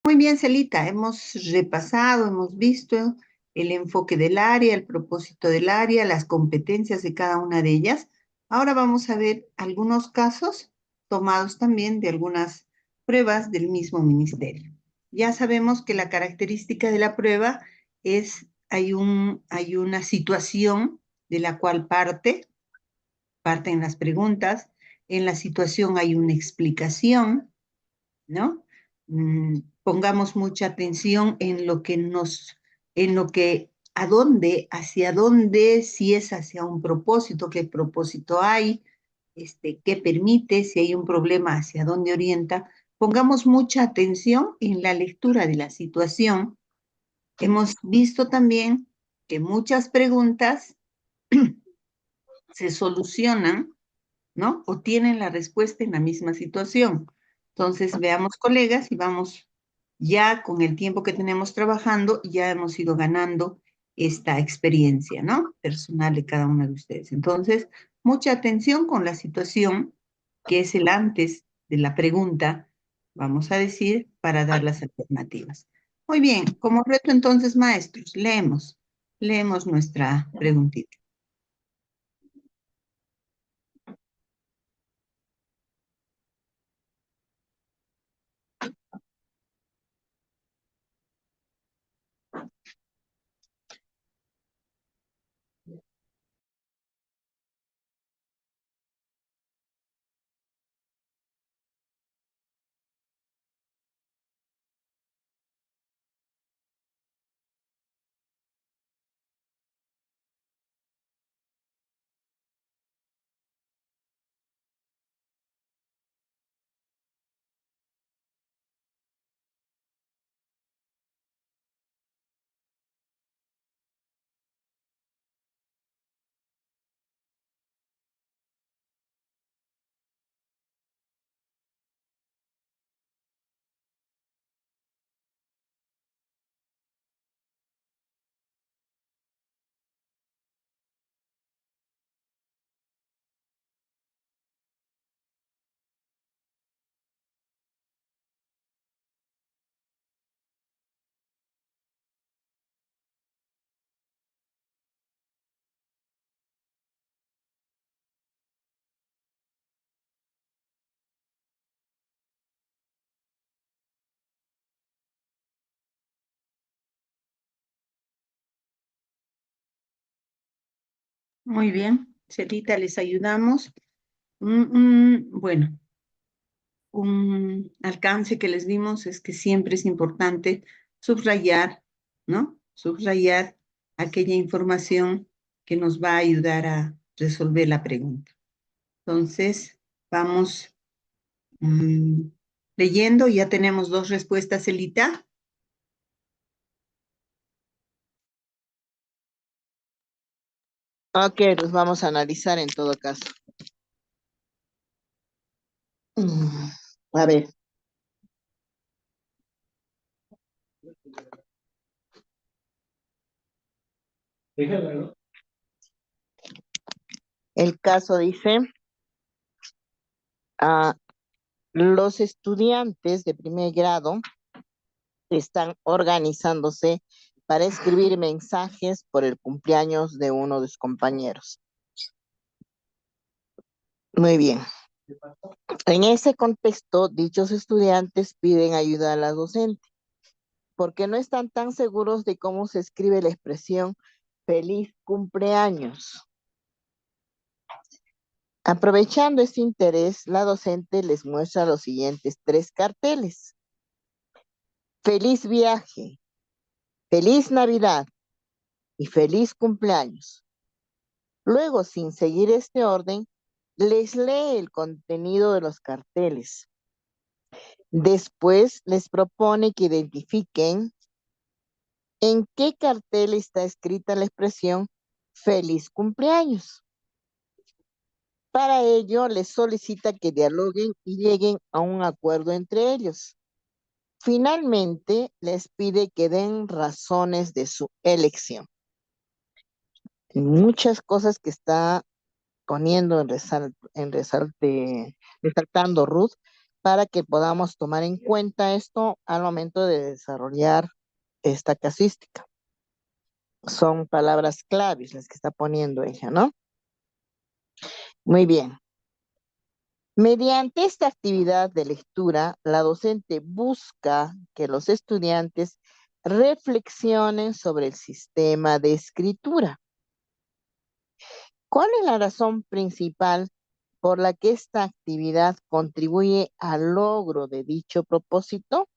Muy bien, Celita, hemos repasado, hemos visto el enfoque del área, el propósito del área, las competencias de cada una de ellas. Ahora vamos a ver algunos casos tomados también de algunas pruebas del mismo ministerio. Ya sabemos que la característica de la prueba es, hay una situación de la cual parten las preguntas, en la situación hay una explicación, ¿no? Pongamos mucha atención en lo que en lo que, a dónde, hacia dónde, si es hacia un propósito, qué propósito hay, qué permite, si hay un problema, hacia dónde orienta. Pongamos mucha atención en la lectura de la situación. Hemos visto también que muchas preguntas se solucionan, ¿no? O tienen la respuesta en la misma situación. Entonces, veamos, colegas, y vamos ya con el tiempo que tenemos trabajando, ya hemos ido ganando esta experiencia, ¿no? Personal de cada uno de ustedes. Entonces, mucha atención con la situación, que es el antes de la pregunta, vamos a decir, para dar las alternativas. Muy bien, como reto entonces, maestros, leemos nuestra preguntita. Muy bien, Celita, les ayudamos. Bueno, un alcance que les dimos es que siempre es importante subrayar, ¿no? Subrayar aquella información que nos va a ayudar a resolver la pregunta. Entonces, vamos leyendo, ya tenemos dos respuestas, Celita. Ok, los vamos a analizar en todo caso. A ver. El caso dice, los estudiantes de primer grado están organizándose para escribir mensajes por el cumpleaños de uno de sus compañeros. Muy bien. En ese contexto, dichos estudiantes piden ayuda a la docente, porque no están tan seguros de cómo se escribe la expresión feliz cumpleaños. Aprovechando este interés, la docente les muestra los siguientes 3 carteles. Feliz viaje, feliz Navidad y feliz cumpleaños. Luego, sin seguir este orden, les lee el contenido de los carteles. Después les propone que identifiquen en qué cartel está escrita la expresión feliz cumpleaños. Para ello, les solicita que dialoguen y lleguen a un acuerdo entre ellos. Finalmente, les pide que den razones de su elección. Muchas cosas que está poniendo resaltando Ruth, para que podamos tomar en cuenta esto al momento de desarrollar esta casística. Son palabras claves las que está poniendo ella, ¿no? Muy bien. Mediante esta actividad de lectura, la docente busca que los estudiantes reflexionen sobre el sistema de escritura. ¿Cuál es la razón principal por la que esta actividad contribuye al logro de dicho propósito?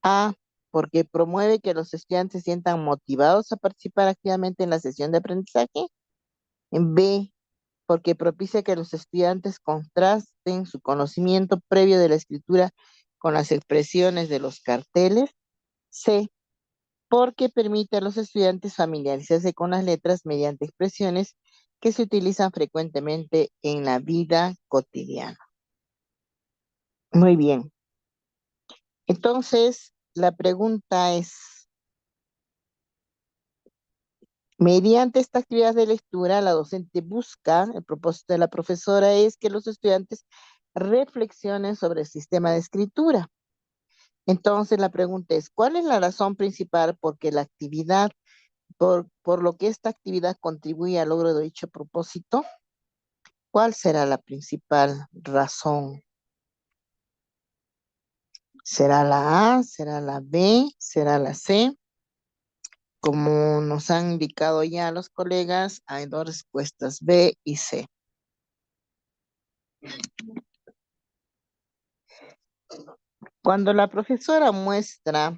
A, porque promueve que los estudiantes se sientan motivados a participar activamente en la sesión de aprendizaje. B, porque propicia que los estudiantes contrasten su conocimiento previo de la escritura con las expresiones de los carteles. C, porque permite a los estudiantes familiarizarse con las letras mediante expresiones que se utilizan frecuentemente en la vida cotidiana. Muy bien. Entonces, la pregunta es, mediante esta actividad de lectura, la docente busca, el propósito de la profesora es que los estudiantes reflexionen sobre el sistema de escritura. Entonces la pregunta es, ¿cuál es la razón principal por lo que esta actividad contribuye al logro de dicho propósito? ¿Cuál será la principal razón? ¿Será la A? ¿Será la B? ¿Será la C? Como nos han indicado ya los colegas, hay dos respuestas, B y C. Cuando la profesora muestra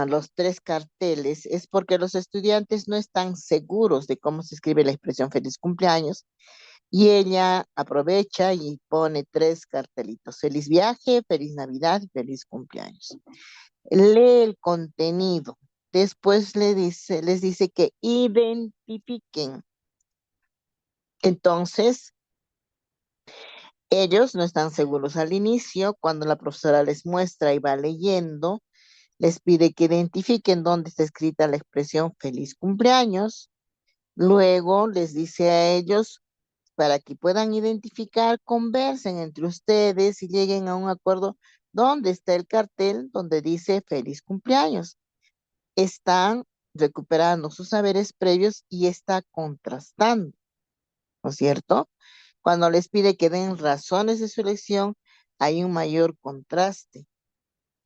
los tres carteles, es porque los estudiantes no están seguros de cómo se escribe la expresión feliz cumpleaños y ella aprovecha y pone tres cartelitos: feliz viaje, feliz Navidad y feliz cumpleaños. Lee el contenido. Después les dice que identifiquen. Entonces, ellos no están seguros al inicio. Cuando la profesora les muestra y va leyendo, les pide que identifiquen dónde está escrita la expresión feliz cumpleaños. Luego les dice a ellos, para que puedan identificar, conversen entre ustedes y lleguen a un acuerdo dónde está el cartel donde dice feliz cumpleaños. Están recuperando sus saberes previos y está contrastando, ¿no es cierto? Cuando les pide que den razones de su elección, hay un mayor contraste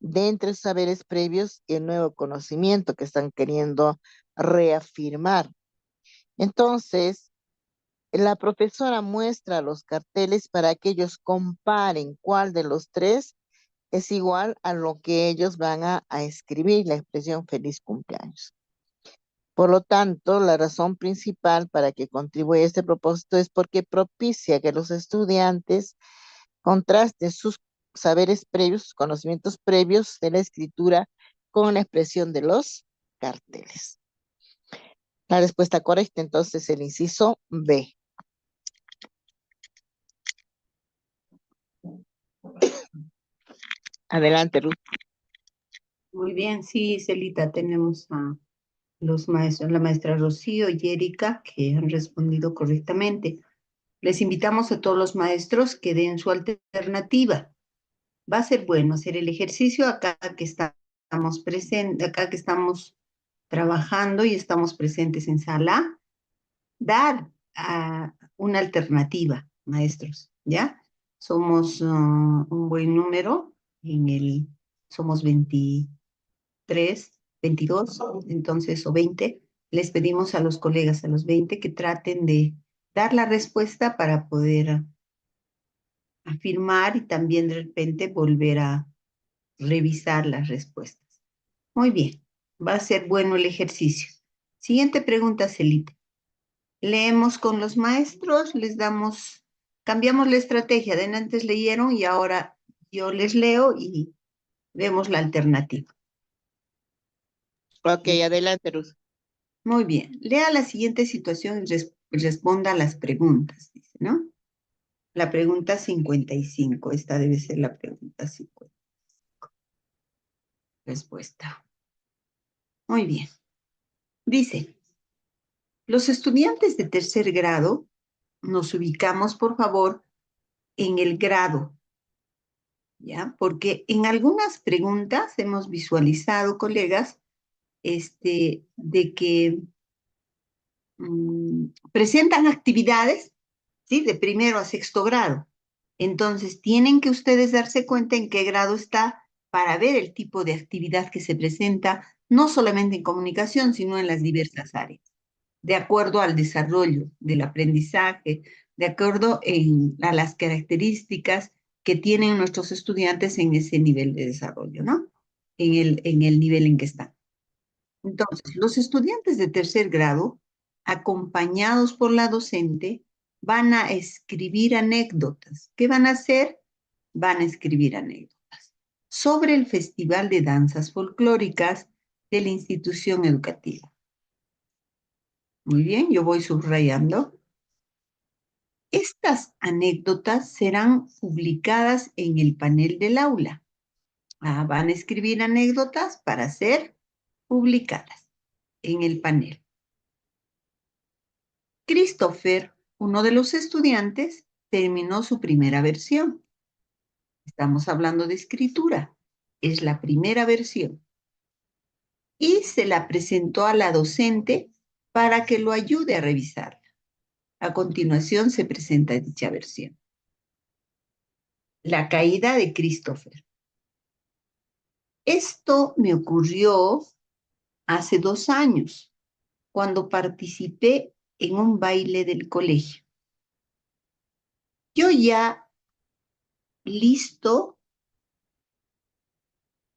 de entre sus saberes previos y el nuevo conocimiento que están queriendo reafirmar. Entonces, la profesora muestra los carteles para que ellos comparen cuál de los tres es igual a lo que ellos van a escribir, la expresión feliz cumpleaños. Por lo tanto, la razón principal para que contribuya a este propósito es porque propicia que los estudiantes contrasten sus saberes previos, sus conocimientos previos de la escritura con la expresión de los carteles. La respuesta correcta entonces es el inciso B. Adelante, Ruth. Muy bien, sí, Celita, tenemos a los maestros, la maestra Rocío y Erika, que han respondido correctamente. Les invitamos a todos los maestros que den su alternativa. Va a ser bueno hacer el ejercicio acá que estamos presentes, acá que estamos trabajando y estamos presentes en sala, dar una alternativa, maestros, ¿ya? Somos un buen número, somos 23, 22, entonces, o 20. Les pedimos a los colegas, a los 20, que traten de dar la respuesta para poder afirmar y también de repente volver a revisar las respuestas. Muy bien, va a ser bueno el ejercicio. Siguiente pregunta, Celita. Leemos con los maestros, cambiamos la estrategia. De antes leyeron y ahora yo les leo y vemos la alternativa. Ok, adelante, Ruth. Muy bien, lea la siguiente situación y responda a las preguntas, dice, ¿no? La pregunta 55, esta debe ser la pregunta 50. Respuesta. Muy bien. Dice, los estudiantes de tercer grado nos ubicamos, por favor, en el grado, ¿ya? Porque en algunas preguntas hemos visualizado, colegas, de que presentan actividades, ¿sí? De primero a sexto grado. Entonces, tienen que ustedes darse cuenta en qué grado está para ver el tipo de actividad que se presenta, no solamente en comunicación, sino en las diversas áreas, de acuerdo al desarrollo del aprendizaje, de acuerdo a las características que tienen nuestros estudiantes en ese nivel de desarrollo, ¿no? En el nivel en que están. Entonces, los estudiantes de tercer grado, acompañados por la docente, van a escribir anécdotas. ¿Qué van a hacer? Van a escribir anécdotas sobre el Festival de Danzas Folclóricas de la institución educativa. Muy bien, yo voy subrayando. Estas anécdotas serán publicadas en el panel del aula. Van a escribir anécdotas para ser publicadas en el panel. Christopher, uno de los estudiantes, terminó su primera versión. Estamos hablando de escritura. Es la primera versión. Y se la presentó a la docente para que lo ayude a revisarla. A continuación se presenta dicha versión. La caída de Christopher. Esto me ocurrió hace 2 años, cuando participé en un baile del colegio. Yo ya listo,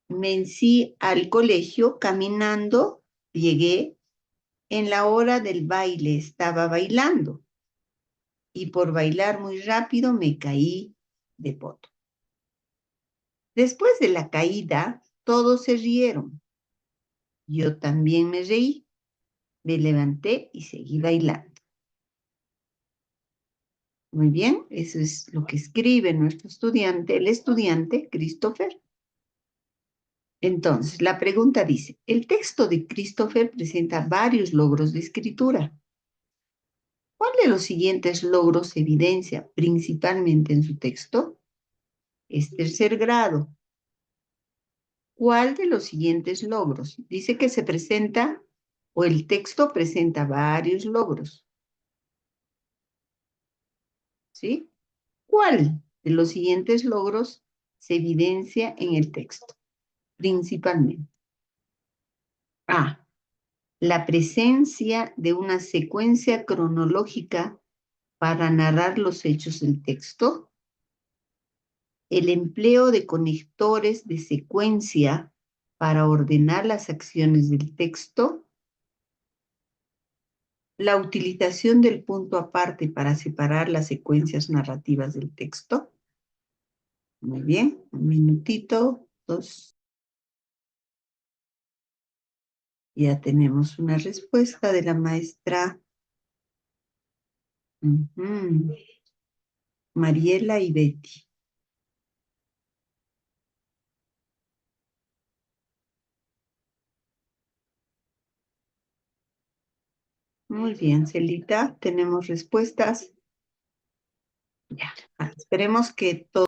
vencí al colegio caminando, llegué, en la hora del baile estaba bailando y por bailar muy rápido me caí de poto. Después de la caída, todos se rieron. Yo también me reí, me levanté y seguí bailando. Muy bien, eso es lo que escribe nuestro estudiante, el estudiante Christopher. Entonces, la pregunta dice, el texto de Christopher presenta varios logros de escritura. ¿Cuál de los siguientes logros se evidencia principalmente en su texto? Es tercer grado. ¿Cuál de los siguientes logros? Dice que se presenta, o el texto presenta varios logros. ¿Sí? ¿Cuál de los siguientes logros se evidencia en el texto? Principalmente. A. La presencia de una secuencia cronológica para narrar los hechos del texto. El empleo de conectores de secuencia para ordenar las acciones del texto. La utilización del punto aparte para separar las secuencias narrativas del texto. Muy bien, un minutito, 2. Ya tenemos una respuesta de la maestra Mariela y Betty. Muy bien, Celita, tenemos respuestas. Ya, esperemos que todo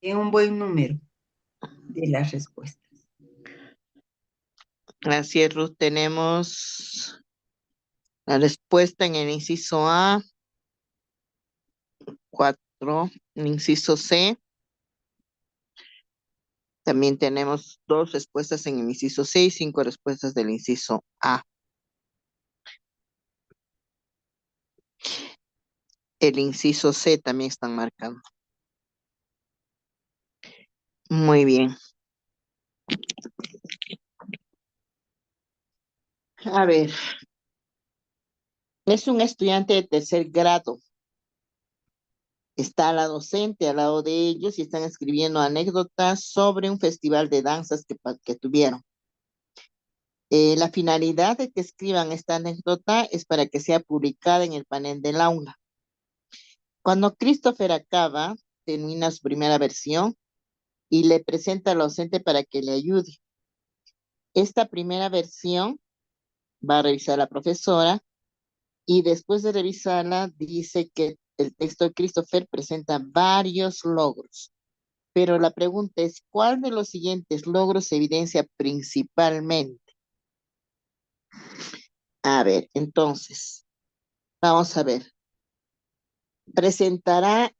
tenga un buen número de las respuestas. Así es, Ruth, tenemos la respuesta en el inciso A, 4, en el inciso C. También tenemos 2 respuestas en el inciso C y 5 respuestas del inciso A. El inciso C también están marcando. Muy bien. A ver. Es un estudiante de tercer grado. Está la docente al lado de ellos y están escribiendo anécdotas sobre un festival de danzas que tuvieron. La finalidad de que escriban esta anécdota es para que sea publicada en el panel del aula. Cuando Christopher acaba, termina su primera versión y le presenta al docente para que le ayude. Esta primera versión va a revisar la profesora y después de revisarla dice que el texto de Christopher presenta varios logros. Pero la pregunta es, ¿cuál de los siguientes logros se evidencia principalmente? A ver, entonces, vamos a ver. ¿Presentará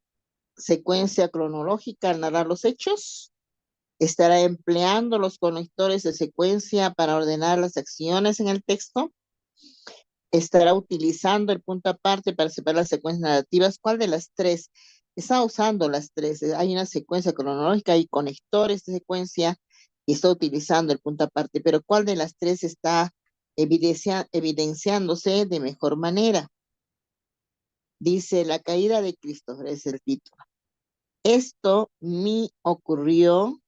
secuencia cronológica al narrar los hechos? ¿Estará empleando los conectores de secuencia para ordenar las acciones en el texto? ¿Estará utilizando el punto aparte para separar las secuencias narrativas? ¿Cuál de las tres? Está usando las tres. Hay una secuencia cronológica y conectores de secuencia y está utilizando el punto aparte, pero ¿cuál de las tres está evidenciándose de mejor manera? Dice, la caída de Cristo, es el título. Esto me ocurrió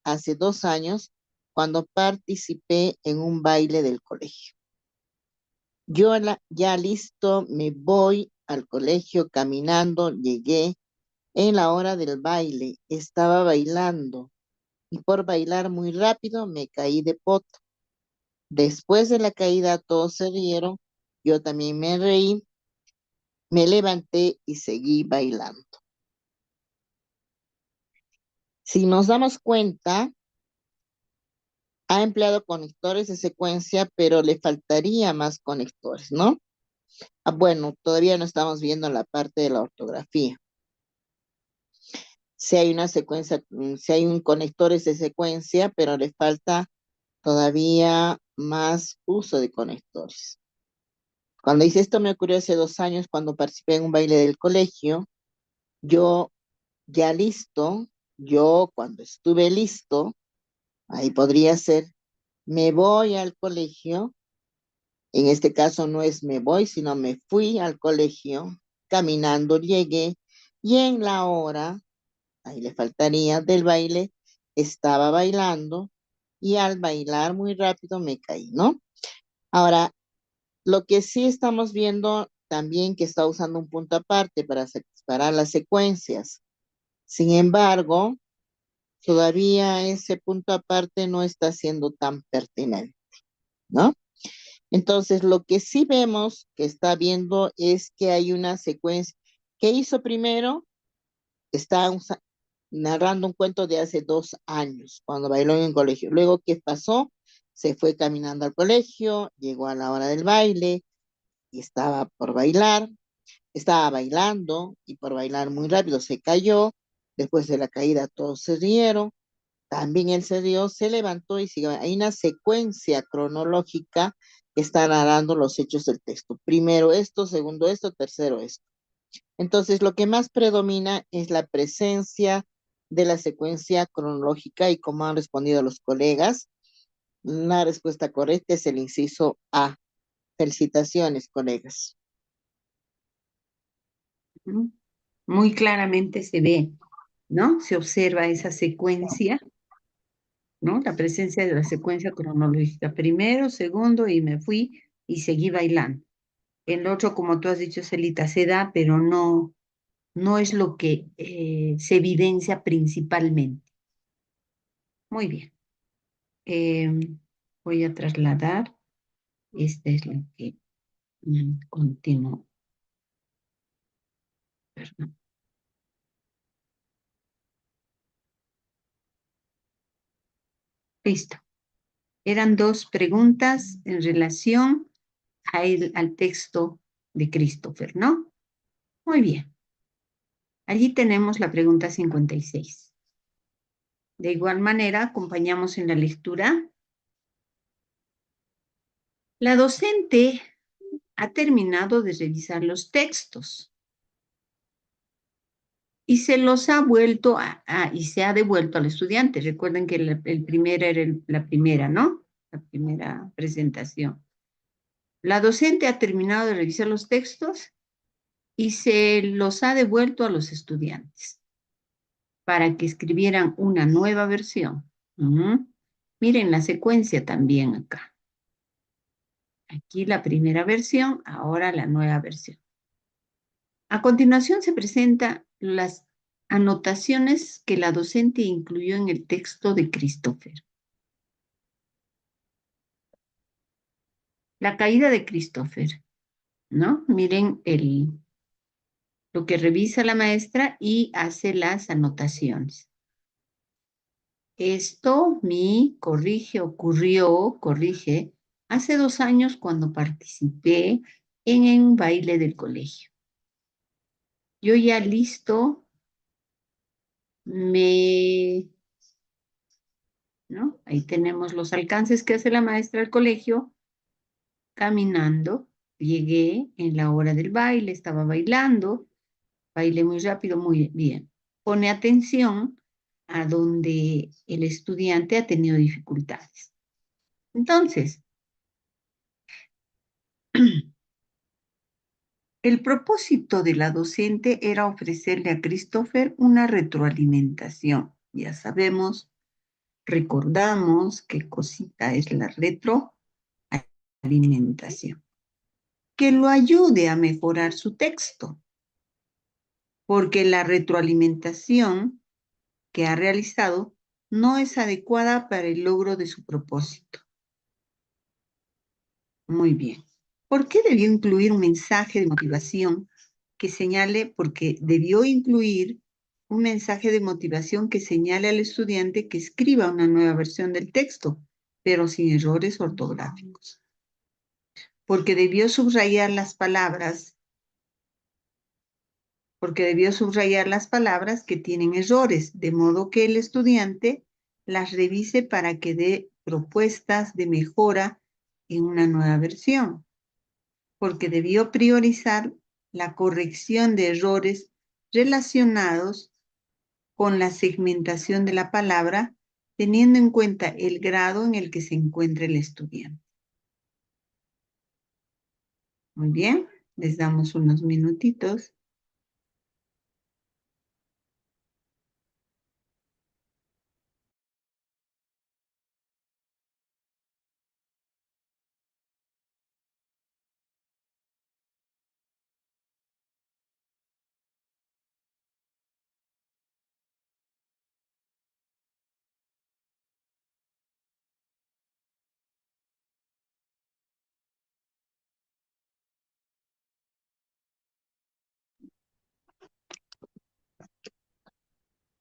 hace 2 años cuando participé en un baile del colegio. Yo ya listo, me voy al colegio caminando, llegué en la hora del baile, estaba bailando y por bailar muy rápido me caí de poto. Después de la caída todos se rieron, yo también me reí, me levanté y seguí bailando. Si nos damos cuenta, ha empleado conectores de secuencia, pero le faltaría más conectores, ¿no? Bueno, todavía no estamos viendo la parte de la ortografía. Si hay una secuencia, si hay un conectores de secuencia, pero le falta todavía más uso de conectores. Cuando dice esto me ocurrió hace 2 años cuando participé en un baile del colegio, yo ya listo, yo cuando estuve listo, ahí podría ser, me voy al colegio. En este caso no es me voy, sino me fui al colegio, caminando llegué y en la hora, ahí le faltaría del baile, estaba bailando y al bailar muy rápido me caí, ¿no? Ahora, lo que sí estamos viendo también que está usando un punto aparte para separar las secuencias. Sin embargo, todavía ese punto aparte no está siendo tan pertinente, ¿no? Entonces, lo que sí vemos que está viendo es que hay una secuencia. ¿Qué hizo primero? Está narrando un cuento de hace 2 años, cuando bailó en el colegio. Luego, ¿qué pasó? Se fue caminando al colegio, llegó a la hora del baile y estaba por bailar. Estaba bailando y por bailar muy rápido se cayó. Después de la caída todos se rieron. También él se dio, se levantó y siguió. Hay una secuencia cronológica que está narrando los hechos del texto. Primero esto, segundo esto, tercero esto. Entonces, lo que más predomina es la presencia de la secuencia cronológica y como han respondido los colegas, la respuesta correcta es el inciso A. Felicitaciones, colegas. Muy claramente se ve, ¿no? Se observa esa secuencia, ¿no? La presencia de la secuencia cronológica. Primero, segundo, y me fui y seguí bailando. El otro, como tú has dicho, Celita, se da, pero no es lo que se evidencia principalmente. Muy bien. Voy a trasladar. Esta es la que continúo. Perdón. Listo. Eran dos preguntas en relación al texto de Christopher, ¿no? Muy bien. Allí tenemos la pregunta 56. De igual manera, acompañamos en la lectura. La docente ha terminado de revisar los textos y se los ha vuelto y se ha devuelto al estudiante. Recuerden que el primero era la primera, ¿no? La primera presentación. La docente ha terminado de revisar los textos y se los ha devuelto a los estudiantes para que escribieran una nueva versión. Miren la secuencia también acá. Aquí la primera versión, ahora la nueva versión. A continuación se presentan las anotaciones que la docente incluyó en el texto de Christopher. La caída de Christopher. ¿no? Miren lo que revisa la maestra y hace las anotaciones. Esto corrige, hace 2 años cuando participé en un baile del colegio. Yo ya listo, ¿no? Ahí tenemos los alcances que hace la maestra al colegio, caminando. Llegué en la hora del baile, estaba bailando, bailé muy rápido, muy bien. Pone atención a donde el estudiante ha tenido dificultades. Entonces, el propósito de la docente era ofrecerle a Christopher una retroalimentación. Ya sabemos, recordamos qué cosita es la retroalimentación. Que lo ayude a mejorar su texto, porque la retroalimentación que ha realizado no es adecuada para el logro de su propósito. Muy bien. ¿Por qué debió incluir un mensaje de motivación que señale, porque debió incluir un mensaje de motivación que señale al estudiante que escriba una nueva versión del texto, pero sin errores ortográficos? Porque debió subrayar las palabras, que tienen errores, de modo que el estudiante las revise para que dé propuestas de mejora en una nueva versión. Porque debió priorizar la corrección de errores relacionados con la segmentación de la palabra, teniendo en cuenta el grado en el que se encuentra el estudiante. Muy bien, les damos unos minutitos.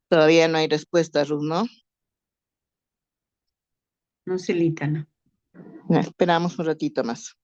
Todavía no hay respuesta, Ruth, ¿no? No, Celita, no. Esperamos un ratito más.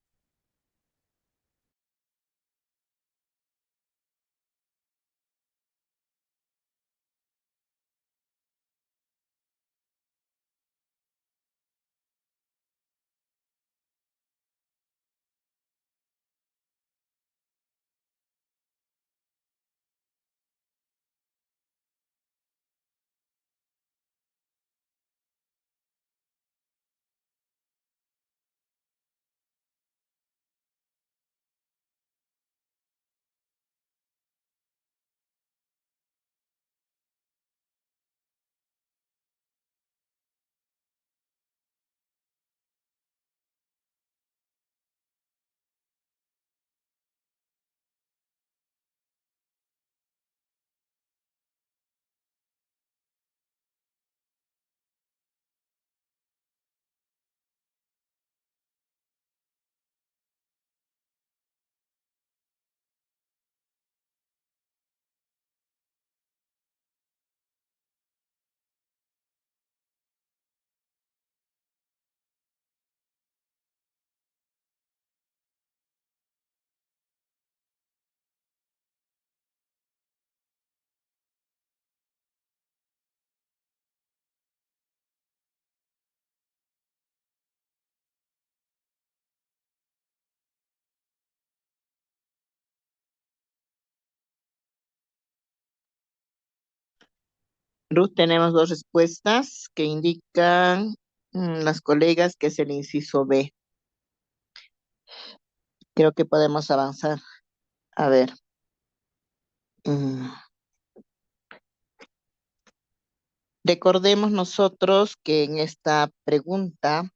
Ruth, tenemos dos respuestas que indican las colegas que es el inciso B. Creo que podemos avanzar. A ver. Recordemos nosotros que en esta pregunta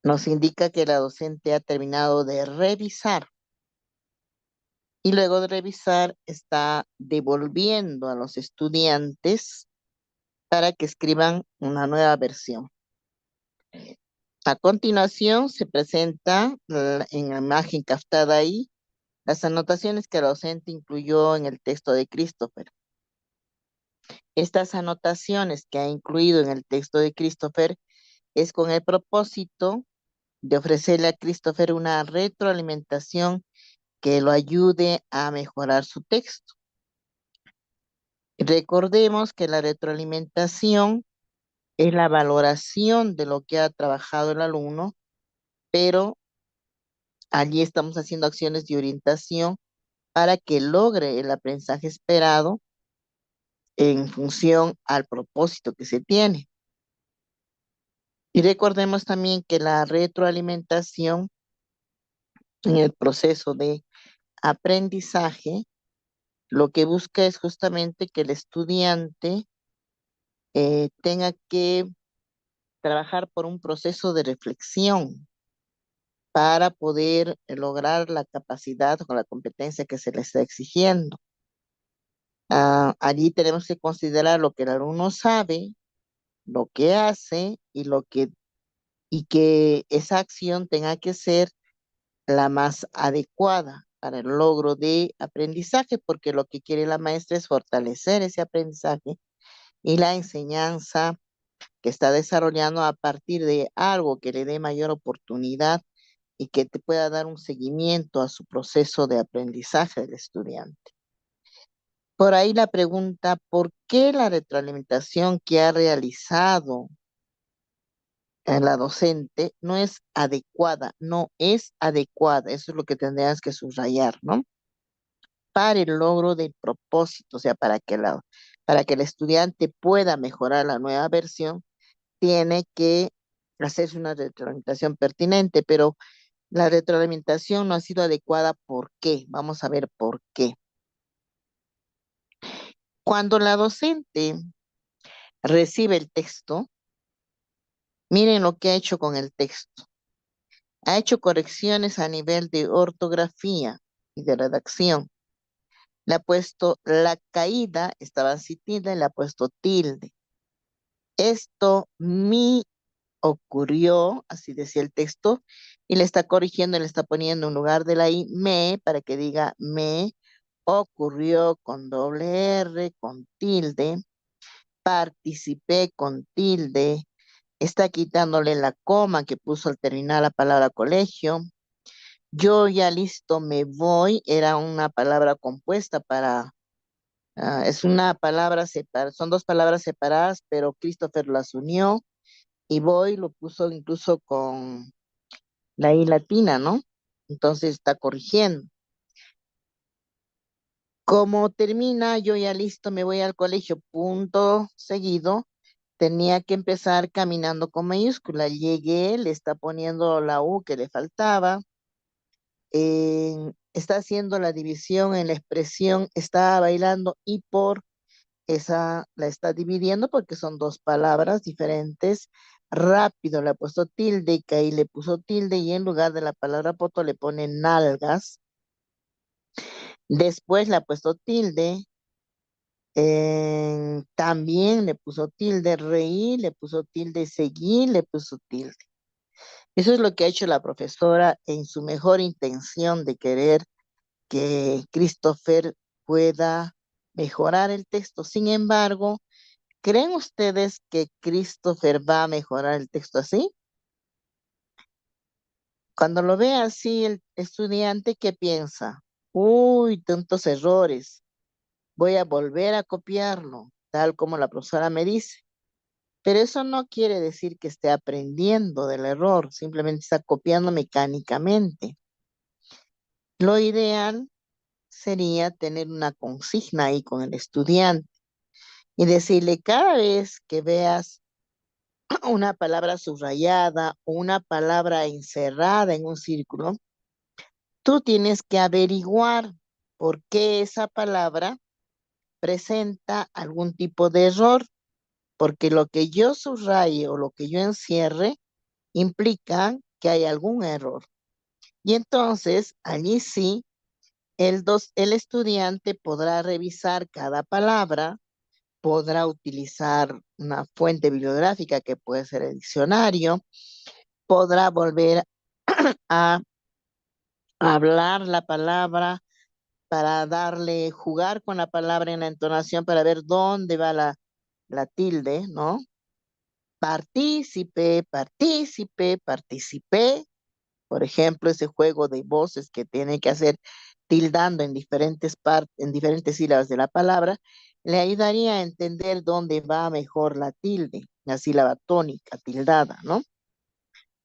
nos indica que la docente ha terminado de revisar y luego de revisar está devolviendo a los estudiantes para que escriban una nueva versión. A continuación se presenta en la imagen captada ahí las anotaciones que el docente incluyó en el texto de Christopher. Estas anotaciones que ha incluido en el texto de Christopher es con el propósito de ofrecerle a Christopher una retroalimentación que lo ayude a mejorar su texto. Recordemos que la retroalimentación es la valoración de lo que ha trabajado el alumno, pero allí estamos haciendo acciones de orientación para que logre el aprendizaje esperado en función al propósito que se tiene. Y recordemos también que la retroalimentación en el proceso de aprendizaje lo que busca es justamente que el estudiante tenga que trabajar por un proceso de reflexión para poder lograr la capacidad o la competencia que se le está exigiendo. Allí tenemos que considerar lo que el alumno sabe, lo que hace y que esa acción tenga que ser la más adecuada para el logro de aprendizaje, porque lo que quiere la maestra es fortalecer ese aprendizaje y la enseñanza que está desarrollando a partir de algo que le dé mayor oportunidad y que te pueda dar un seguimiento a su proceso de aprendizaje del estudiante. Por ahí la pregunta, ¿por qué la retroalimentación que ha realizado la docente no es adecuada? No es adecuada, eso es lo que tendrías que subrayar, ¿no? Para el logro del propósito, o sea, para que el estudiante pueda mejorar la nueva versión, tiene que hacerse una retroalimentación pertinente, pero la retroalimentación no ha sido adecuada. ¿Por qué? Vamos a ver por qué. Cuando la docente recibe el texto, miren lo que ha hecho con el texto. Ha hecho correcciones a nivel de ortografía y de redacción. Le ha puesto la caída, estaba sin tilde, le ha puesto tilde. Esto mi ocurrió, así decía el texto, y le está corrigiendo, le está poniendo en lugar de la I, me, para que diga me ocurrió con doble R, con tilde, participé con tilde, está quitándole la coma que puso al terminar la palabra colegio. Yo ya listo me voy, era una palabra compuesta es una palabra separada, son dos palabras separadas, pero Christopher las unió y voy lo puso incluso con la I latina, ¿no? Entonces está corrigiendo. Como termina, yo ya listo, me voy al colegio, punto seguido, tenía que empezar caminando con mayúscula. Llegué, le está poniendo la U que le faltaba, está haciendo la división en la expresión, está bailando y por esa la está dividiendo porque son dos palabras diferentes. Rápido le ha puesto tilde y que ahí le puso tilde y en lugar de la palabra poto le pone nalgas. Después le ha puesto tilde. También le puso tilde, reí, le puso tilde, seguí, le puso tilde. Eso es lo que ha hecho la profesora en su mejor intención de querer que Christopher pueda mejorar el texto. Sin embargo, ¿creen ustedes que Christopher va a mejorar el texto así? Cuando lo ve así el estudiante, ¿qué piensa? Uy, tantos errores. Voy a volver a copiarlo, tal como la profesora me dice. Pero eso no quiere decir que esté aprendiendo del error, simplemente está copiando mecánicamente. Lo ideal sería tener una consigna ahí con el estudiante y decirle cada vez que veas una palabra subrayada o una palabra encerrada en un círculo, tú tienes que averiguar por qué esa palabra presenta algún tipo de error, porque lo que yo subraye o lo que yo encierre implica que hay algún error. Y entonces, allí sí, el estudiante podrá revisar cada palabra, podrá utilizar una fuente bibliográfica que puede ser el diccionario, podrá volver a hablar la palabra para darle, jugar con la palabra en la entonación para ver dónde va la tilde, ¿no? Partícipe, partícipe, participé. Por ejemplo, ese juego de voces que tiene que hacer tildando en diferentes partes, en diferentes sílabas de la palabra, le ayudaría a entender dónde va mejor la tilde, la sílaba tónica, tildada, ¿no?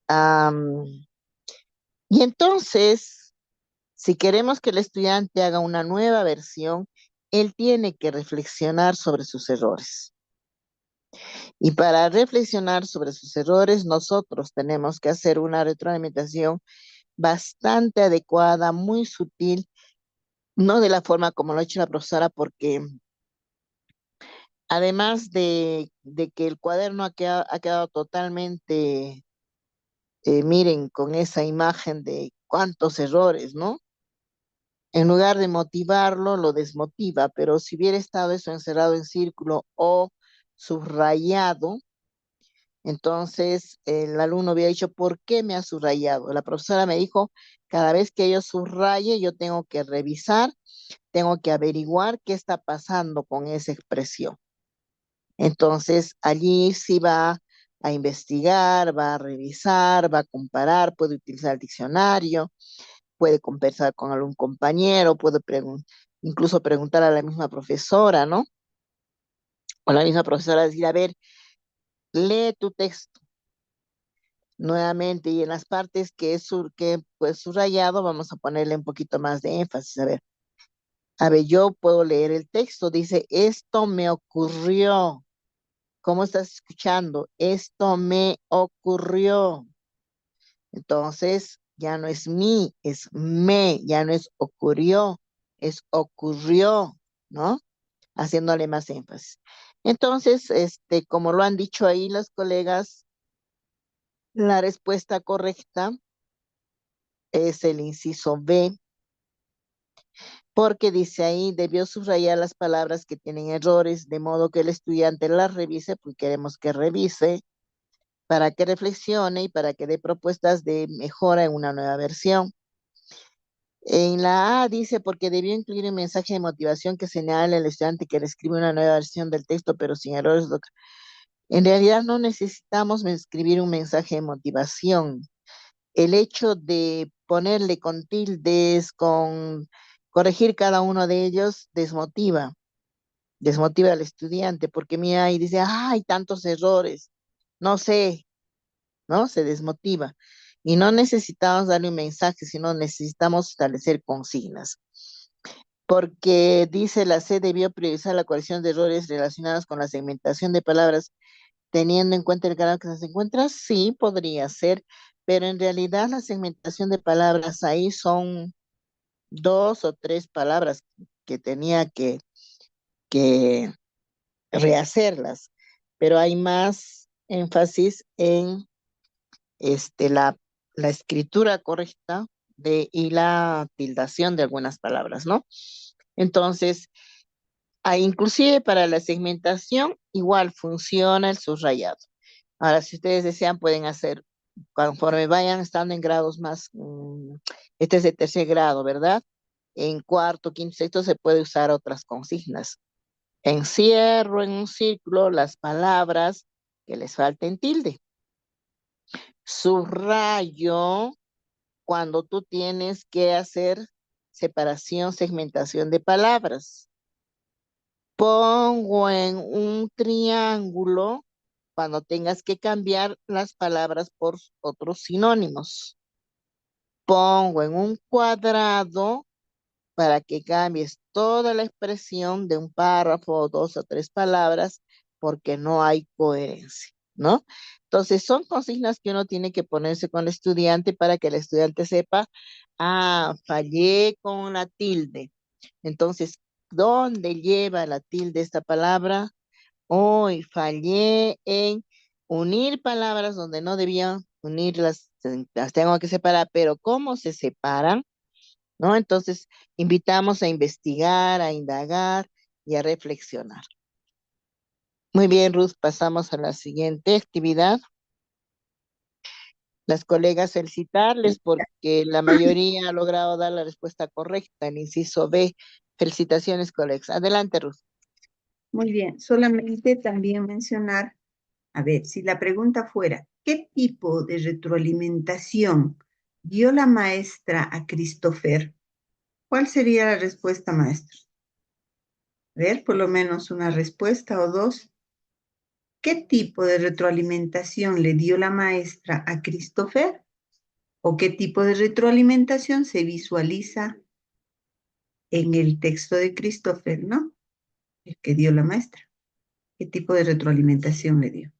Am, y entonces, si queremos que el estudiante haga una nueva versión, él tiene que reflexionar sobre sus errores. Y para reflexionar sobre sus errores, nosotros tenemos que hacer una retroalimentación bastante adecuada, muy sutil, no de la forma como lo ha hecho la profesora, porque además de que el cuaderno ha quedado totalmente, miren, con esa imagen de cuántos errores, ¿no? En lugar de motivarlo, lo desmotiva, pero si hubiera estado eso encerrado en círculo o subrayado, entonces el alumno hubiera dicho, ¿por qué me ha subrayado? La profesora me dijo, cada vez que yo subraye, yo tengo que revisar, tengo que averiguar qué está pasando con esa expresión. Entonces allí sí va a investigar, va a revisar, va a comparar, puede utilizar el diccionario, puede conversar con algún compañero, puede incluso preguntar a la misma profesora, ¿no? O la misma profesora decir, a ver, lee tu texto nuevamente y en las partes que que pues subrayado vamos a ponerle un poquito más de énfasis. A ver, yo puedo leer el texto, dice, esto me ocurrió. ¿Cómo estás escuchando? Esto me ocurrió. Entonces, ya no es mí, es me, ya no es ocurrió, es ocurrió, ¿no? Haciéndole más énfasis. Entonces, como lo han dicho ahí los colegas, la respuesta correcta es el inciso B, porque dice ahí, debió subrayar las palabras que tienen errores, de modo que el estudiante las revise, porque queremos que revise, para que reflexione y para que dé propuestas de mejora en una nueva versión. En la A dice, porque debió incluir un mensaje de motivación que señale al estudiante que le escribe una nueva versión del texto, pero sin errores. En realidad no necesitamos escribir un mensaje de motivación. El hecho de ponerle con tildes, con corregir cada uno de ellos, desmotiva al estudiante, porque mira y dice, hay tantos errores, no sé, ¿no? Se desmotiva. Y no necesitamos darle un mensaje, sino necesitamos establecer consignas. Porque dice la C debió priorizar la corrección de errores relacionados con la segmentación de palabras, teniendo en cuenta el grado que se encuentra, sí, podría ser, pero en realidad la segmentación de palabras ahí son dos o tres palabras que tenía que rehacerlas, pero hay más énfasis en la escritura correcta y la tildación de algunas palabras, ¿no? Entonces, inclusive para la segmentación, igual funciona el subrayado. Ahora, si ustedes desean, pueden hacer, conforme vayan estando en grados más, este es de tercer grado, ¿verdad? En cuarto, quinto, sexto se puede usar otras consignas. Encierro en un círculo las palabras que les falten tilde. Subrayo cuando tú tienes que hacer separación, segmentación de palabras. Pongo en un triángulo cuando tengas que cambiar las palabras por otros sinónimos. Pongo en un cuadrado para que cambies toda la expresión de un párrafo o dos o tres palabras porque no hay coherencia, ¿no? Entonces son consignas que uno tiene que ponerse con el estudiante para que el estudiante sepa, fallé con la tilde. Entonces, ¿dónde lleva la tilde esta palabra? Hoy fallé en unir palabras donde no debía unirlas, las tengo que separar, pero ¿cómo se separan? ¿No? Entonces, invitamos a investigar, a indagar y a reflexionar. Muy bien, Ruth, pasamos a la siguiente actividad. las colegas felicitarles porque la mayoría ha logrado dar la respuesta correcta. El inciso B. Felicitaciones, colegas. Adelante, Ruth. Muy bien, solamente también mencionar, a ver, si la pregunta fuera, ¿qué tipo de retroalimentación dio la maestra a Christopher? ¿Cuál sería la respuesta, maestro? A ver, por lo menos una respuesta o dos. ¿Qué tipo de retroalimentación le dio la maestra a Christopher? ¿O qué tipo de retroalimentación se visualiza en el texto de Christopher, ¿no? El que dio la maestra. ¿Qué tipo de retroalimentación le dio?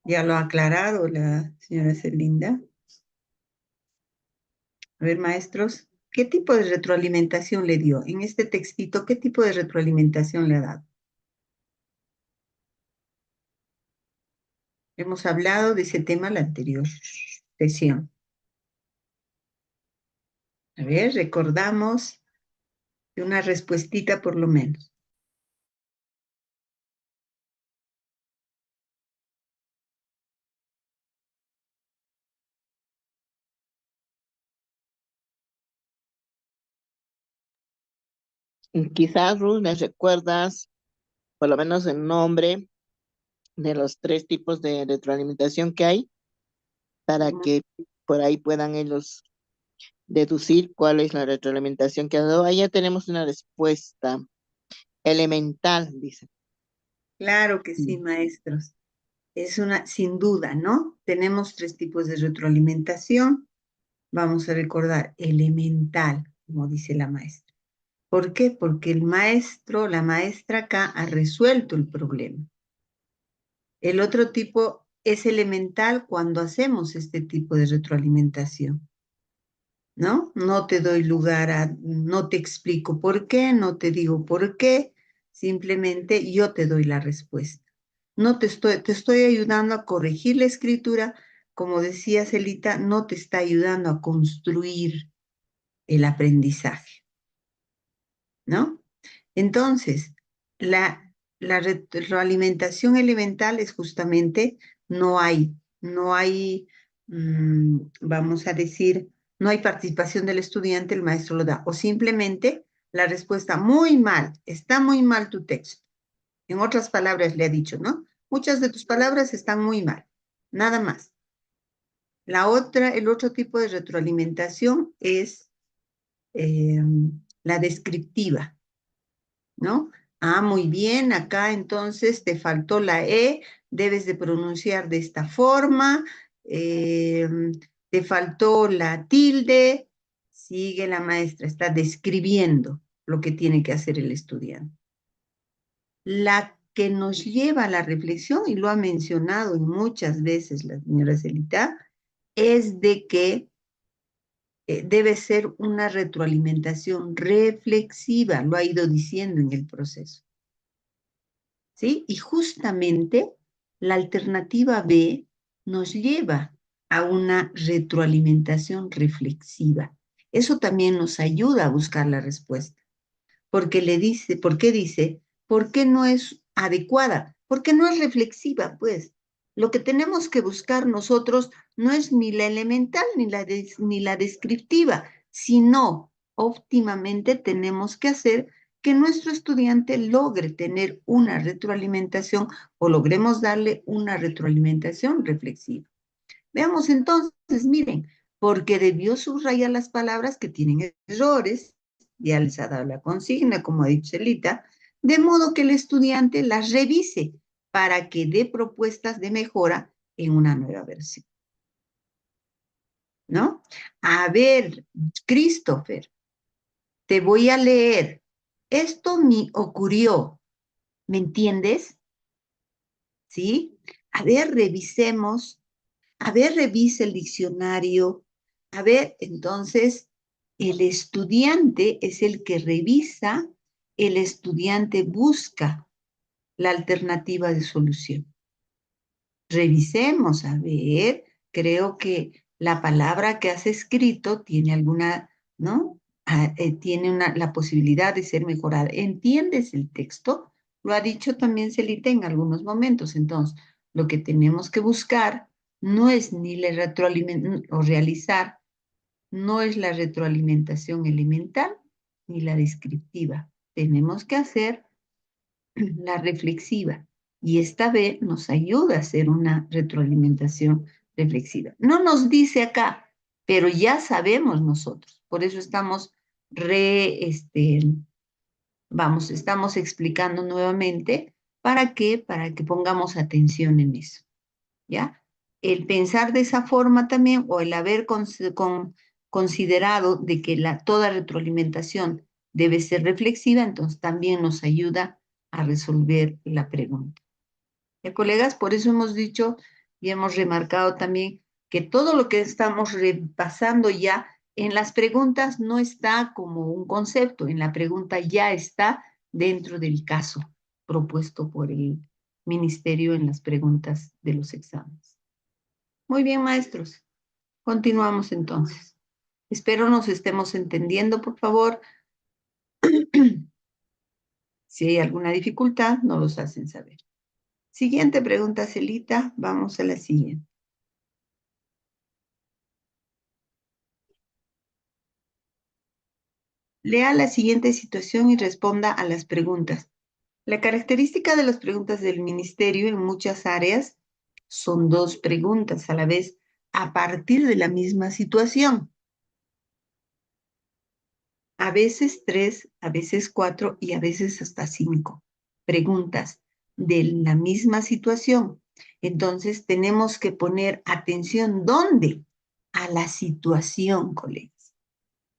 Ya lo ha aclarado la señora Celinda. A ver, maestros, ¿qué tipo de retroalimentación le dio? En este textito, ¿qué tipo de retroalimentación le ha dado? Hemos hablado de ese tema en la anterior sesión. A ver, recordamos de una respuestita por lo menos. Quizás, Ruth, me recuerdas por lo menos el nombre de los 3 tipos de retroalimentación que hay para que por ahí puedan ellos deducir cuál es la retroalimentación que ha dado. Ahí ya tenemos una respuesta elemental, dice. Claro que sí, maestros. Es una, sin duda, ¿no? Tenemos 3 tipos de retroalimentación. Vamos a recordar elemental, como dice la maestra. ¿Por qué? Porque el maestro, la maestra acá ha resuelto el problema. El otro tipo es elemental cuando hacemos este tipo de retroalimentación, ¿no? No te doy lugar a, no te explico por qué, no te digo por qué, simplemente yo te doy la respuesta. No te estoy ayudando a corregir la escritura, como decía Celita, no te está ayudando a construir el aprendizaje, ¿no? Entonces, la retroalimentación elemental es justamente no hay, vamos a decir, no hay participación del estudiante, el maestro lo da, o simplemente la respuesta muy mal, está muy mal tu texto. En otras palabras le ha dicho, ¿no? Muchas de tus palabras están muy mal, nada más. El otro tipo de retroalimentación es la descriptiva, ¿no? Ah, muy bien, acá entonces te faltó la E, debes de pronunciar de esta forma, eh, te faltó la tilde, sigue la maestra, está describiendo lo que tiene que hacer el estudiante. La que nos lleva a la reflexión, y lo ha mencionado muchas veces la señora Celita, es de que debe ser una retroalimentación reflexiva, lo ha ido diciendo en el proceso. ¿Sí? Y justamente la alternativa B nos lleva a una retroalimentación reflexiva. Eso también nos ayuda a buscar la respuesta. Porque le dice, ¿por qué dice? ¿Por qué no es adecuada? Porque no es reflexiva, pues. Lo que tenemos que buscar nosotros no es ni la elemental ni la descriptiva, sino óptimamente tenemos que hacer que nuestro estudiante logre tener una retroalimentación o logremos darle una retroalimentación reflexiva. Veamos entonces, miren, porque debió subrayar las palabras que tienen errores, ya les ha dado la consigna, como ha dicho Celita, de modo que el estudiante las revise para que dé propuestas de mejora en una nueva versión. ¿No? A ver, Christopher, te voy a leer. Esto me ocurrió, ¿me entiendes? ¿Sí? A ver, revisemos. A ver, revisa el diccionario. A ver, entonces, el estudiante es el que revisa, el estudiante busca la alternativa de solución. Revisemos, a ver, creo que la palabra que has escrito tiene alguna, ¿no? Tiene la posibilidad de ser mejorada. ¿Entiendes el texto? Lo ha dicho también Celita en algunos momentos. Entonces, Lo que tenemos que buscar no es ni la o realizar, no es la retroalimentación elemental ni la descriptiva. Tenemos que hacer la reflexiva. Y esta vez nos ayuda a hacer una retroalimentación reflexiva. No nos dice acá, pero ya sabemos nosotros. Por eso estamos estamos explicando nuevamente. ¿Para qué? Para que pongamos atención en eso, ¿ya? El pensar de esa forma también, o el haber considerado de que toda retroalimentación debe ser reflexiva, entonces también nos ayuda a resolver la pregunta. ¿Ya, colegas? Por eso hemos dicho y hemos remarcado también que todo lo que estamos repasando ya en las preguntas no está como un concepto, en la pregunta ya está dentro del caso propuesto por el ministerio en las preguntas de los exámenes. Muy bien, maestros. Continuamos entonces. Espero nos estemos entendiendo, por favor. Si hay alguna dificultad, nos los hacen saber. Siguiente pregunta, Celita. Vamos a la siguiente. Lea la siguiente situación y responda a las preguntas. La característica de las preguntas del ministerio en muchas áreas son dos preguntas a la vez a partir de la misma situación. A veces 3, a veces 4 y a veces hasta 5 preguntas de la misma situación. Entonces tenemos que poner atención, ¿dónde? A la situación, colegas.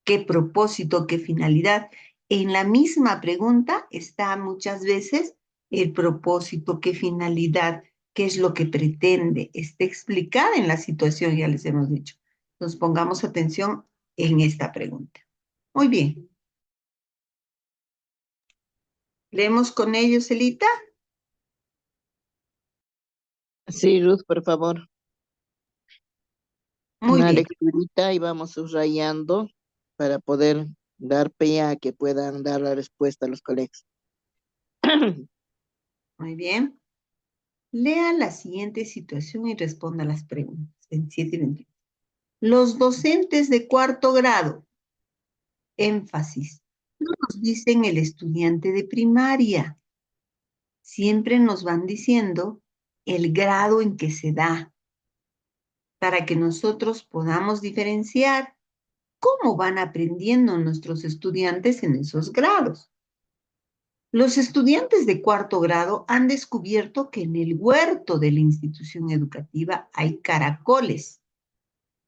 ¿Qué propósito, qué finalidad? En la misma pregunta está muchas veces el propósito, qué finalidad, qué es lo que pretende. Está explicada en la situación, ya les hemos dicho. Entonces pongamos atención en esta pregunta. Muy bien. ¿Leemos con ellos, Elita? Sí, Ruth, por favor. Muy Una bien, lecturita y vamos subrayando para poder dar pie a que puedan dar la respuesta a los colegas. muy bien. Lea la siguiente situación y responda a las preguntas. 27 y 28. Los docentes de cuarto grado, énfasis, no nos dicen el estudiante de primaria. Siempre nos van diciendo el grado en que se da, para que nosotros podamos diferenciar cómo van aprendiendo nuestros estudiantes en esos grados. Los estudiantes de cuarto grado han descubierto que en el huerto de la institución educativa hay caracoles,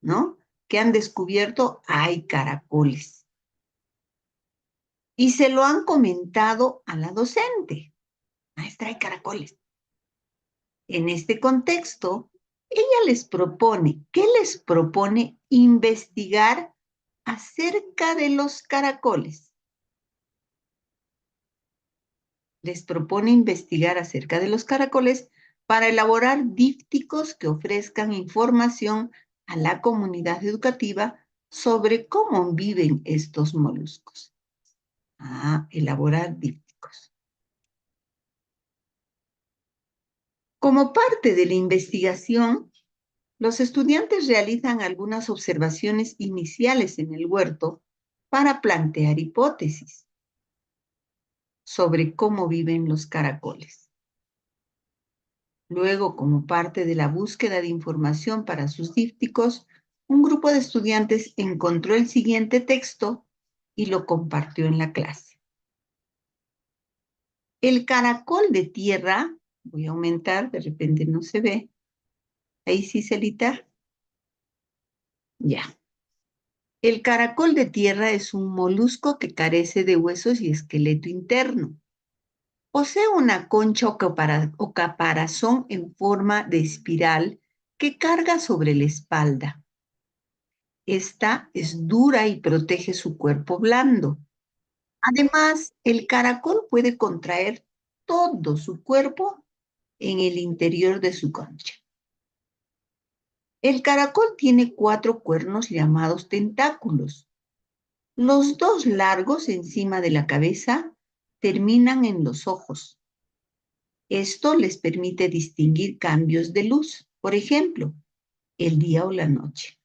¿no? Que han descubierto hay caracoles. Y se lo han comentado a la docente. Maestra, hay caracoles. En este contexto, ella les propone, ¿qué les propone? Investigar acerca de los caracoles. Les propone investigar acerca de los caracoles para elaborar dípticos que ofrezcan información a la comunidad educativa sobre cómo viven estos moluscos. Elaborar dípticos. Como parte de la investigación, los estudiantes realizan algunas observaciones iniciales en el huerto para plantear hipótesis sobre cómo viven los caracoles. Luego, como parte de la búsqueda de información para sus dípticos, un grupo de estudiantes encontró el siguiente texto y lo compartió en la clase. El caracol de tierra, voy a aumentar, de repente no se ve. Ahí sí, Celita. Ya. El caracol de tierra es un molusco que carece de huesos y esqueleto interno. Posee una concha o caparazón en forma de espiral que carga sobre la espalda. Esta es dura y protege su cuerpo blando. Además, el caracol puede contraer todo su cuerpo en el interior de su concha. El caracol tiene 4 cuernos llamados tentáculos. Los 2 largos encima de la cabeza terminan en los ojos. Esto les permite distinguir cambios de luz, por ejemplo, el día o la noche.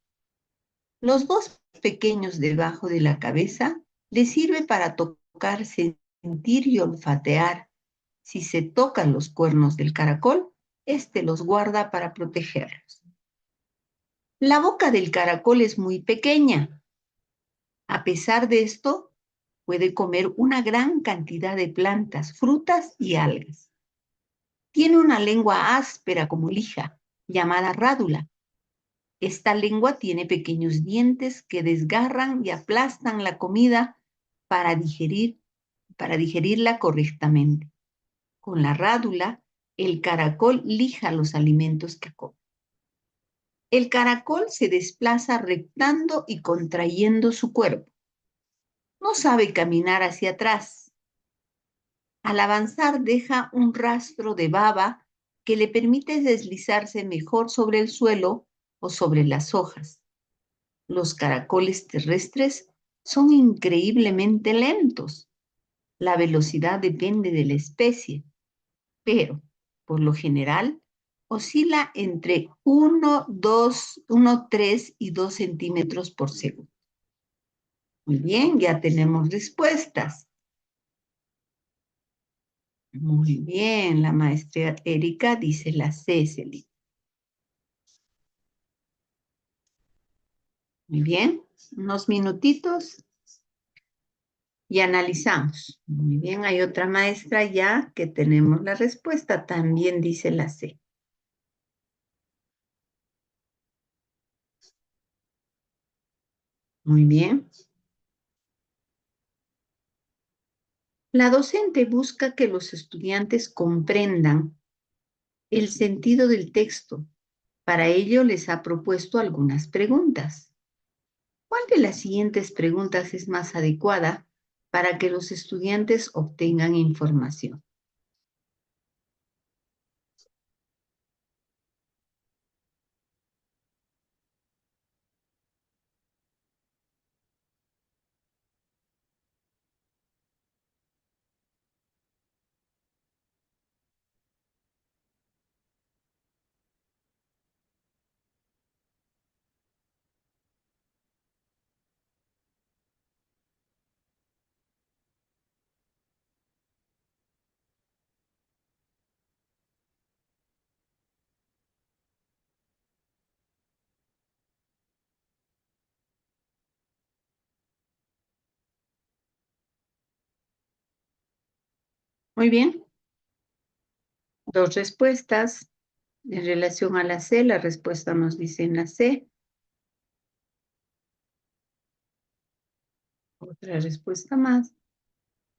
Los dos pequeños debajo de la cabeza les sirve para tocar, sentir y olfatear. Si se tocan los cuernos del caracol, este los guarda para protegerlos. La boca del caracol es muy pequeña. A pesar de esto, puede comer una gran cantidad de plantas, frutas y algas. Tiene una lengua áspera como lija, llamada rádula. Esta lengua tiene pequeños dientes que desgarran y aplastan la comida para digerirla correctamente. Con la rádula, el caracol lija los alimentos que come. El caracol se desplaza rectando y contrayendo su cuerpo. No sabe caminar hacia atrás. Al avanzar deja un rastro de baba que le permite deslizarse mejor sobre el suelo o sobre las hojas. Los caracoles terrestres son increíblemente lentos. La velocidad depende de la especie, pero por lo general oscila entre 3 y 2 centímetros por segundo. Muy bien, ya tenemos respuestas. Muy bien, la maestra Erika dice la C, Celina. Muy bien, unos minutitos y analizamos. Muy bien, hay otra maestra ya que tenemos la respuesta, también dice la C. Muy bien. La docente busca que los estudiantes comprendan el sentido del texto. Para ello les ha propuesto algunas preguntas. ¿Cuál de las siguientes preguntas es más adecuada para que los estudiantes obtengan información? Muy bien. Dos respuestas. En relación a la C, la respuesta nos dice en la C. Otra respuesta más.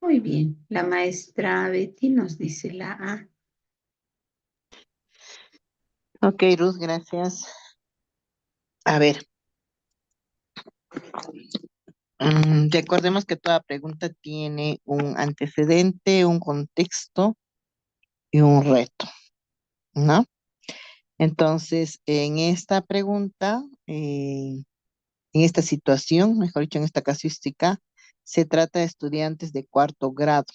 Muy bien. La maestra Betty nos dice la A. Ok, Ruth, gracias. A ver, recordemos que toda pregunta tiene un antecedente, un contexto y un reto, ¿no? Entonces, en esta pregunta, en esta situación, mejor dicho, en esta casuística, se trata de estudiantes de cuarto grado.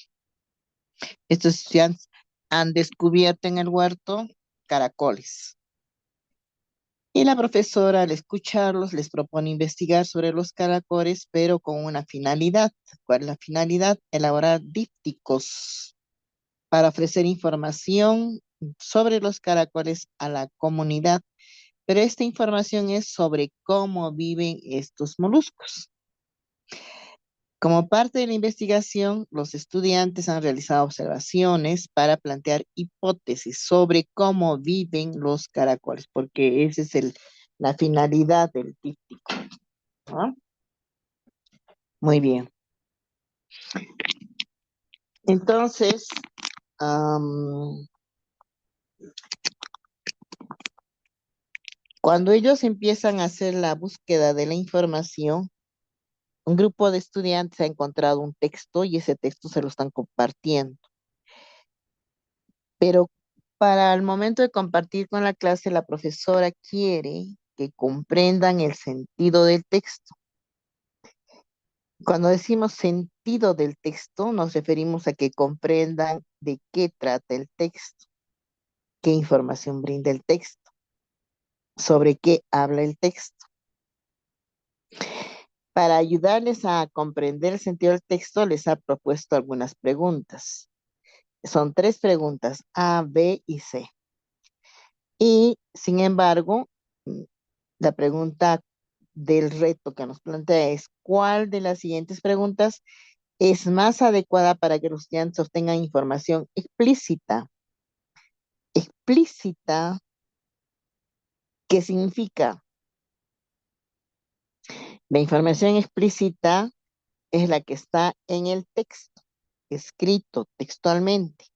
Estos estudiantes han descubierto en el huerto caracoles. Y la profesora, al escucharlos, les propone investigar sobre los caracoles, pero con una finalidad. ¿Cuál es la finalidad? Elaborar dípticos para ofrecer información sobre los caracoles a la comunidad. Pero esta información es sobre cómo viven estos moluscos. Como parte de la investigación, los estudiantes han realizado observaciones para plantear hipótesis sobre cómo viven los caracoles, porque esa es la finalidad del díptico, ¿no? Muy bien. Entonces, cuando ellos empiezan a hacer la búsqueda de la información, un grupo de estudiantes ha encontrado un texto y ese texto se lo están compartiendo. Pero para el momento de compartir con la clase, la profesora quiere que comprendan el sentido del texto. Cuando decimos sentido del texto, nos referimos a que comprendan de qué trata el texto, qué información brinda el texto, sobre qué habla el texto. Para ayudarles a comprender el sentido del texto, les ha propuesto algunas preguntas. Son 3 preguntas, A, B y C. Y sin embargo, mm, la pregunta del reto que nos plantea es, ¿cuál de las siguientes preguntas es más adecuada para que los estudiantes obtengan información explícita? Explícita, ¿qué significa? La información explícita es la que está en el texto, escrito textualmente.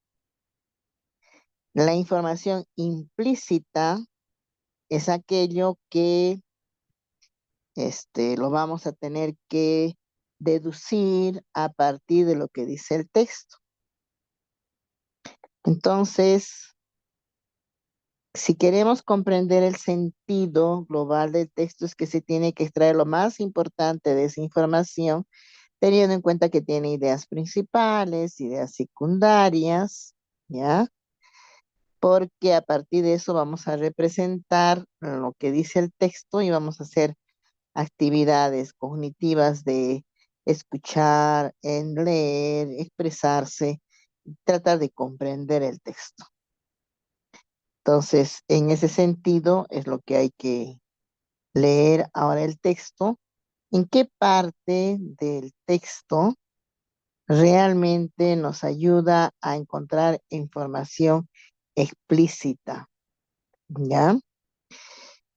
La información implícita es aquello que lo vamos a tener que deducir a partir de lo que dice el texto. Entonces, si queremos comprender el sentido global del texto, es que se tiene que extraer lo más importante de esa información, teniendo en cuenta que tiene ideas principales, ideas secundarias, ¿ya? Porque a partir de eso vamos a representar lo que dice el texto y vamos a hacer actividades cognitivas de escuchar, en leer, expresarse, tratar de comprender el texto. Entonces, en ese sentido es lo que hay que leer ahora el texto. ¿En qué parte del texto realmente nos ayuda a encontrar información explícita? ¿Ya?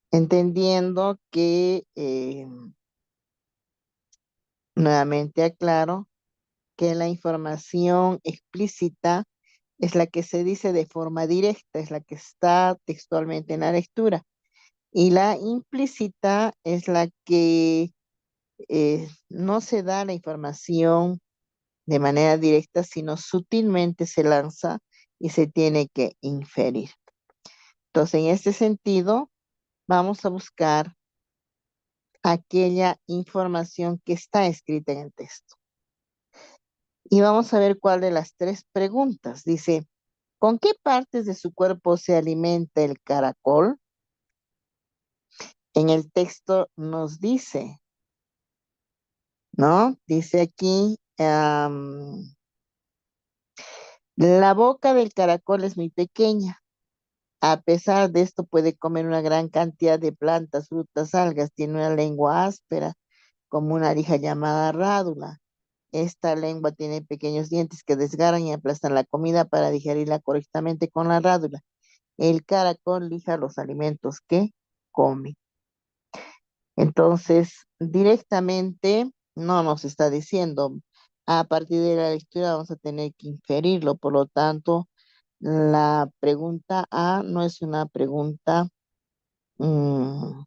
Entendiendo que, nuevamente aclaro, que la información explícita es la que se dice de forma directa, es la que está textualmente en la lectura. Y la implícita es la que no se da la información de manera directa, sino sutilmente se lanza y se tiene que inferir. Entonces, en este sentido, vamos a buscar aquella información que está escrita en el texto. Y vamos a ver cuál de las 3 preguntas. Dice, ¿con qué partes de su cuerpo se alimenta el caracol? En el texto nos dice, ¿no? Dice aquí, la boca del caracol es muy pequeña. A pesar de esto puede comer una gran cantidad de plantas, frutas, algas. Tiene una lengua áspera, como una lija llamada rádula. Esta lengua tiene pequeños dientes que desgarran y aplastan la comida para digerirla correctamente con la rádula. El caracol lija los alimentos que come. Entonces, directamente no nos está diciendo. A partir de la lectura vamos a tener que inferirlo. Por lo tanto, la pregunta A no es una pregunta mm,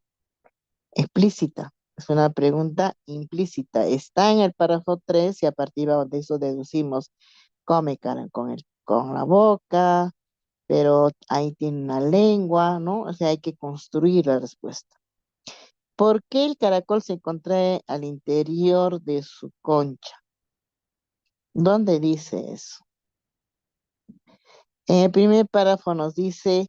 explícita, es una pregunta implícita. Está en el párrafo 3 y a partir de eso deducimos, come con la boca, pero ahí tiene una lengua, ¿no? O sea, hay que construir la respuesta. ¿Por qué el caracol se contrae al interior de su concha? ¿Dónde dice eso? En el primer párrafo nos dice,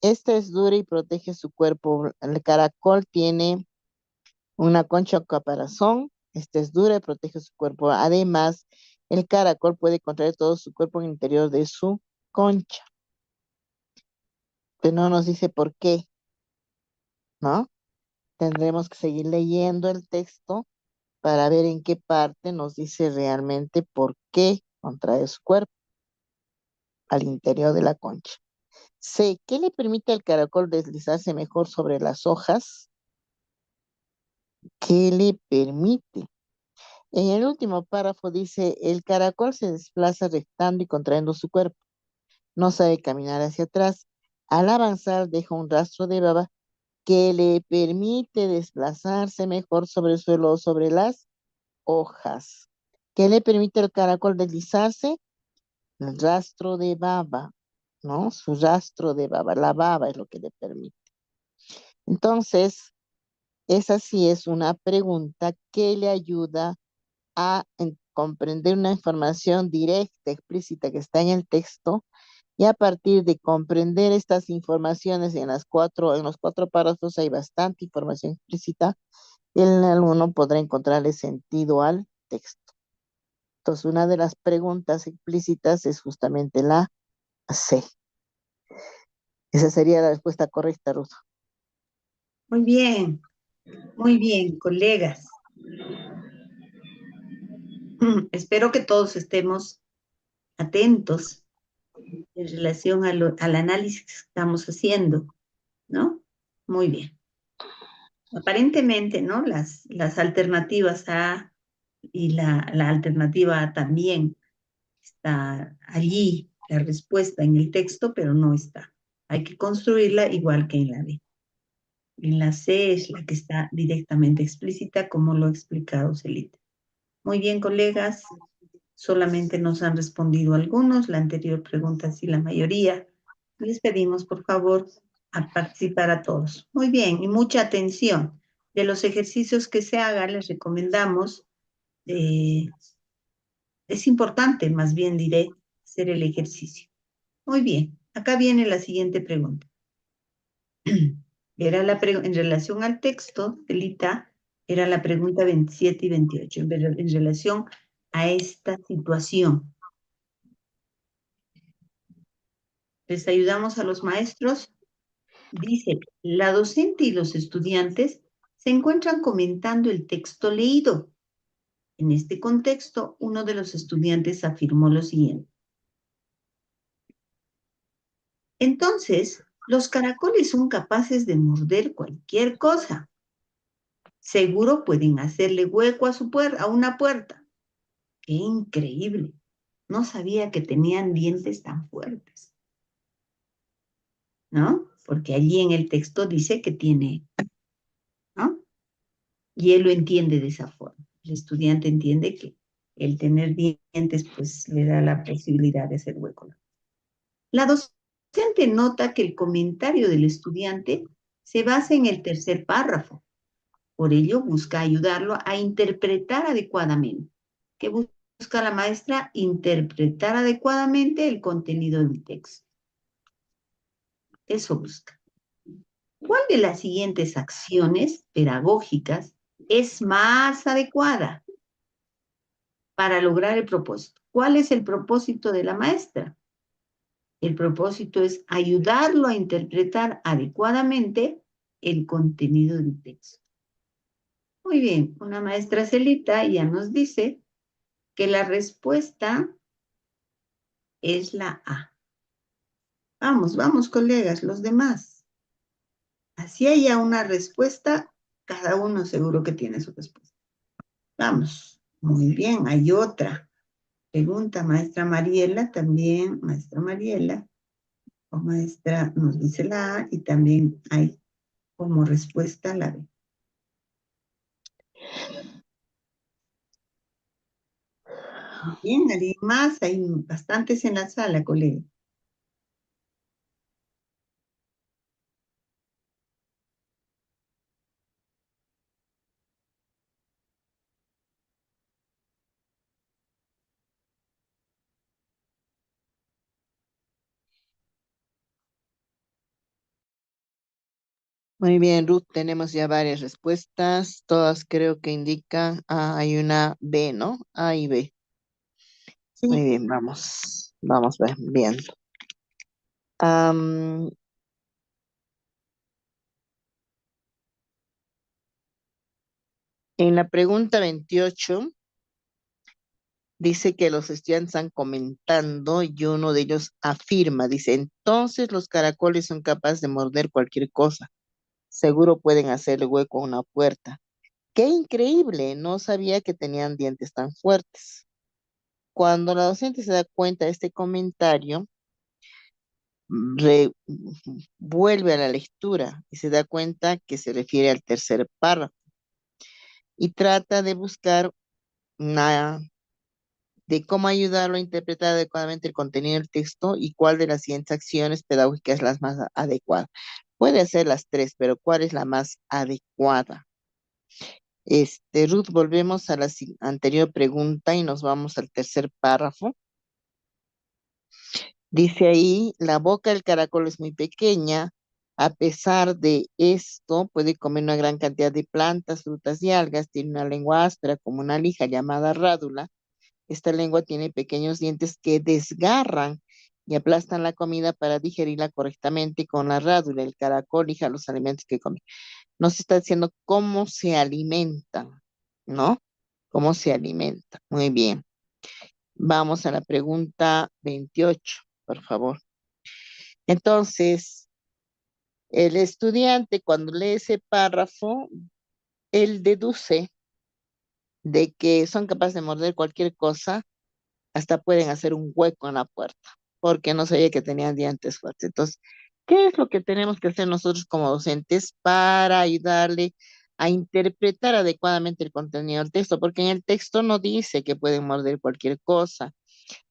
esta es dura y protege su cuerpo. El caracol tiene una concha o caparazón. Esta es dura y protege su cuerpo. Además, el caracol puede contraer todo su cuerpo en el interior de su concha. Pero no nos dice por qué, ¿no? Tendremos que seguir leyendo el texto para ver en qué parte nos dice realmente por qué contrae su cuerpo al interior de la concha. C. ¿Qué le permite al caracol deslizarse mejor sobre las hojas? ¿Qué le permite? En el último párrafo dice, el caracol se desplaza rectando y contrayendo su cuerpo. No sabe caminar hacia atrás. Al avanzar deja un rastro de baba que le permite desplazarse mejor sobre el suelo o sobre las hojas. ¿Qué le permite al caracol deslizarse? El rastro de baba, ¿no? Su rastro de baba, la baba es lo que le permite. Entonces, esa sí es una pregunta que le ayuda a comprender una información directa, explícita que está en el texto, y a partir de comprender estas informaciones en los cuatro párrafos hay bastante información explícita, el alumno podrá encontrarle sentido al texto. Entonces, una de las preguntas explícitas es justamente la C. Esa sería la respuesta correcta, Ruth. Muy bien, colegas. Espero que todos estemos atentos en relación al análisis que estamos haciendo, ¿no? Muy bien. Aparentemente, ¿no? Las alternativas A y la alternativa A también está allí, la respuesta en el texto, pero no está. Hay que construirla igual que en la B. En la C es la que está directamente explícita, como lo ha explicado Celita. Muy bien, colegas. Solamente nos han respondido algunos. La anterior pregunta sí, la mayoría. Les pedimos, por favor, a participar a todos. Muy bien, y mucha atención. De los ejercicios que se hagan, les recomendamos, es importante, más bien diré, hacer el ejercicio. Muy bien, acá viene la siguiente pregunta. En relación al texto, Celita, era la pregunta 27 y 28, en relación a esta situación. Les ayudamos a los maestros. Dice, la docente y los estudiantes se encuentran comentando el texto leído. En este contexto, uno de los estudiantes afirmó lo siguiente. Entonces, los caracoles son capaces de morder cualquier cosa. Seguro pueden hacerle hueco a una puerta. ¡Qué increíble! No sabía que tenían dientes tan fuertes, ¿no? Porque allí en el texto dice que tiene, ¿no? Y él lo entiende de esa forma. El estudiante entiende que el tener dientes, pues, le da la posibilidad de hacer hueco. La docente nota que el comentario del estudiante se basa en el tercer párrafo. Por ello, busca ayudarlo a interpretar adecuadamente. ¿Qué busca la maestra? Interpretar adecuadamente el contenido del texto. Eso busca. ¿Cuál de las siguientes acciones pedagógicas es más adecuada para lograr el propósito? ¿Cuál es el propósito de la maestra? El propósito es ayudarlo a interpretar adecuadamente el contenido del texto. Muy bien, una maestra Celita ya nos dice que la respuesta es la A. Vamos, vamos, colegas, los demás. Así haya una respuesta, cada uno seguro que tiene su respuesta. Vamos, muy bien, hay otra. Pregunta, maestra Mariela, también, maestra Mariela, o maestra nos dice la A, y también hay como respuesta la B. Bien, ¿alguien más? Hay bastantes en la sala, colega. Muy bien, Ruth, tenemos ya varias respuestas. Todas creo que indican, hay una B, ¿no? A y B. Muy Sí, bien, vamos viendo. Am, en la pregunta 28 dice que los estudiantes están comentando y uno de ellos afirma, dice, entonces los caracoles son capaces de morder cualquier cosa. Seguro pueden hacerle hueco a una puerta. ¡Qué increíble! No sabía que tenían dientes tan fuertes. Cuando la docente se da cuenta de este comentario, re- vuelve a la lectura y se da cuenta que se refiere al tercer párrafo y trata de buscar una de cómo ayudarlo a interpretar adecuadamente el contenido del texto y cuál de las siguientes acciones pedagógicas es la más adecuada. Puede ser las tres, pero ¿cuál es la más adecuada? Ruth, volvemos a la anterior pregunta y nos vamos al tercer párrafo. Dice ahí, la boca del caracol es muy pequeña. A pesar de esto, puede comer una gran cantidad de plantas, frutas y algas. Tiene una lengua áspera como una lija llamada rádula. Esta lengua tiene pequeños dientes que desgarran y aplastan la comida para digerirla correctamente con la rádula. El caracol lija los alimentos que come. Nos está diciendo cómo se alimentan, ¿no? ¿Cómo se alimenta? Muy bien. Vamos a la pregunta 28, por favor. Entonces, el estudiante cuando lee ese párrafo, él deduce de que son capaces de morder cualquier cosa, hasta pueden hacer un hueco en la puerta, porque no sabía que tenían dientes fuertes. Entonces, ¿qué es lo que tenemos que hacer nosotros como docentes para ayudarle a interpretar adecuadamente el contenido del texto? Porque en el texto no dice que pueden morder cualquier cosa,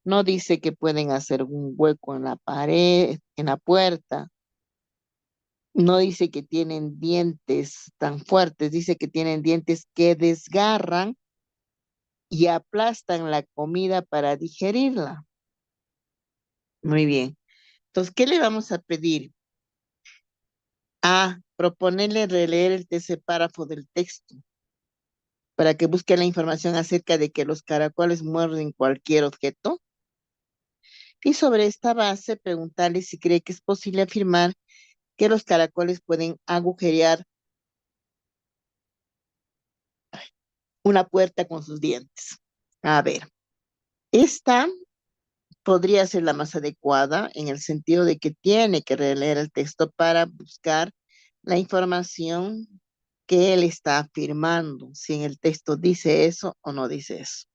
no dice que pueden hacer un hueco en la pared, en la puerta, no dice que tienen dientes tan fuertes, dice que tienen dientes que desgarran y aplastan la comida para digerirla. Muy bien. Entonces, ¿qué le vamos a pedir? A proponerle releer ese párrafo del texto para que busque la información acerca de que los caracoles muerden cualquier objeto. Y sobre esta base, preguntarle si cree que es posible afirmar que los caracoles pueden agujerear una puerta con sus dientes. A ver, esta podría ser la más adecuada en el sentido de que tiene que releer el texto para buscar la información que él está afirmando, si en el texto dice eso o no dice eso.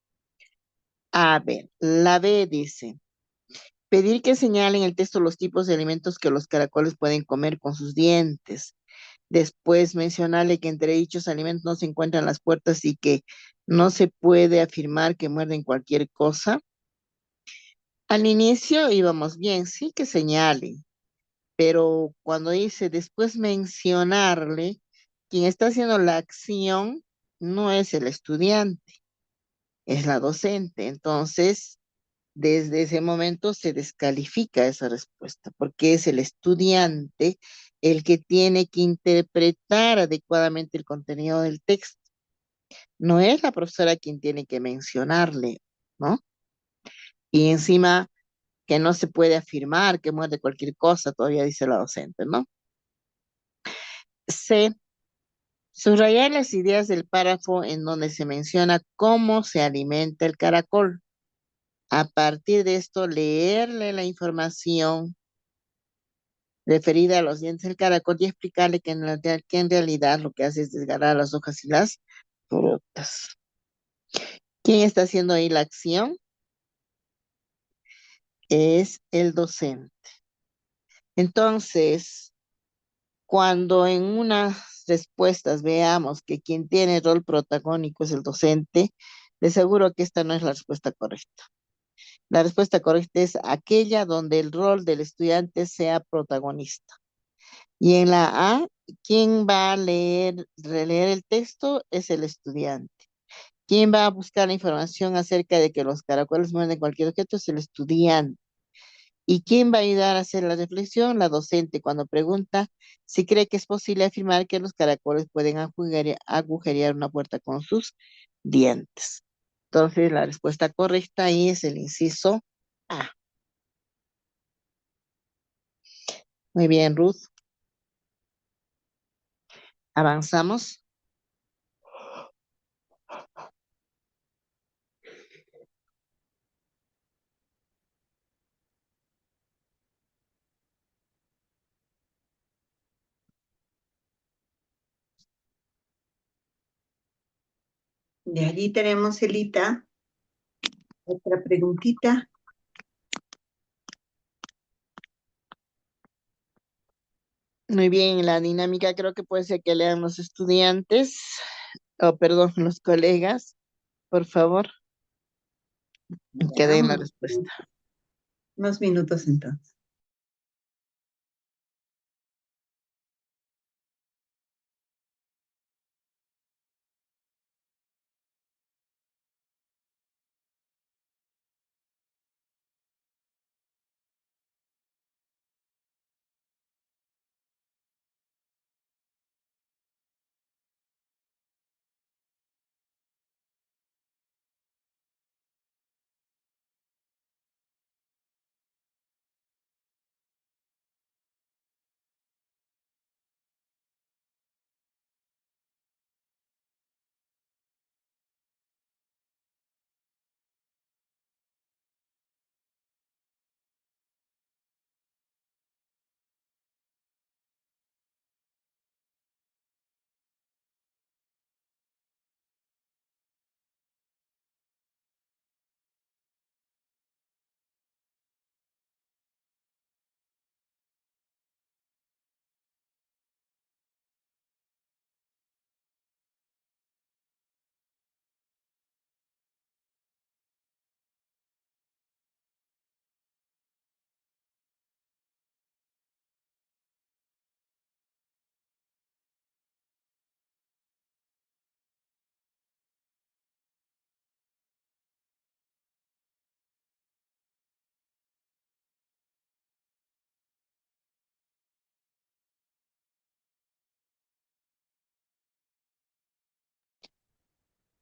A ver, la B dice, pedir que señalen en el texto los tipos de alimentos que los caracoles pueden comer con sus dientes. Después mencionarle que entre dichos alimentos no se encuentran las puertas y que no se puede afirmar que muerden cualquier cosa. Al inicio íbamos bien, sí que señale, pero cuando dice después mencionarle, quien está haciendo la acción no es el estudiante, es la docente. Entonces, desde ese momento se descalifica esa respuesta, porque es el estudiante el que tiene que interpretar adecuadamente el contenido del texto. No es la profesora quien tiene que mencionarle, ¿no? Y encima que no se puede afirmar que muerde cualquier cosa, todavía dice la docente, ¿no? C. Subrayar las ideas del párrafo en donde se menciona cómo se alimenta el caracol. A partir de esto, leerle la información referida a los dientes del caracol y explicarle que en realidad lo que hace es desgarrar las hojas y las frutas. ¿Quién está haciendo ahí la acción? Es el docente. Entonces, cuando en unas respuestas veamos que quien tiene rol protagónico es el docente, de seguro que esta no es la respuesta correcta. La respuesta correcta es aquella donde el rol del estudiante sea protagonista. Y en la A, quien va a releer el texto es el estudiante. Quien va a buscar la información acerca de que los caracoles muerden cualquier objeto es el estudiante. ¿Y quién va a ayudar a hacer la reflexión? La docente, cuando pregunta si cree que es posible afirmar que los caracoles pueden agujerear una puerta con sus dientes. Entonces, la respuesta correcta ahí es el inciso A. Muy bien, Ruth. Avanzamos. De allí tenemos, Elita, otra preguntita. Muy bien, la dinámica creo que puede ser que lean los estudiantes, o perdón, los colegas, por favor, que Ya, den la respuesta. unos minutos entonces.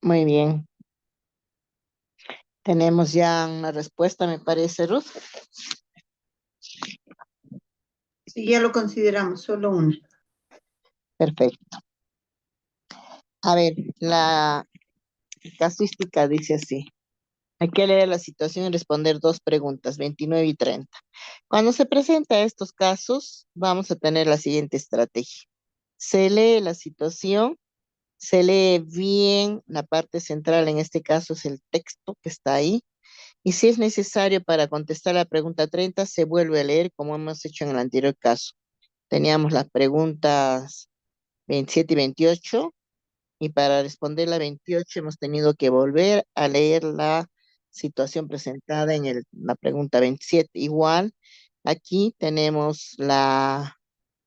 Muy bien. Tenemos ya una respuesta, me parece, Ruth. Sí, ya lo consideramos, solo una. Perfecto. A ver, la casuística dice así. Hay que leer la situación y responder dos preguntas, 29 y 30. Cuando se presenta estos casos, vamos a tener la siguiente estrategia. Se lee la situación, se lee bien la parte central, en este caso es el texto que está ahí, y si es necesario para contestar la pregunta 30, se vuelve a leer como hemos hecho en el anterior caso. Teníamos las preguntas 27 y 28, y para responder la 28 hemos tenido que volver a leer la situación presentada en la pregunta 27. Igual, aquí tenemos la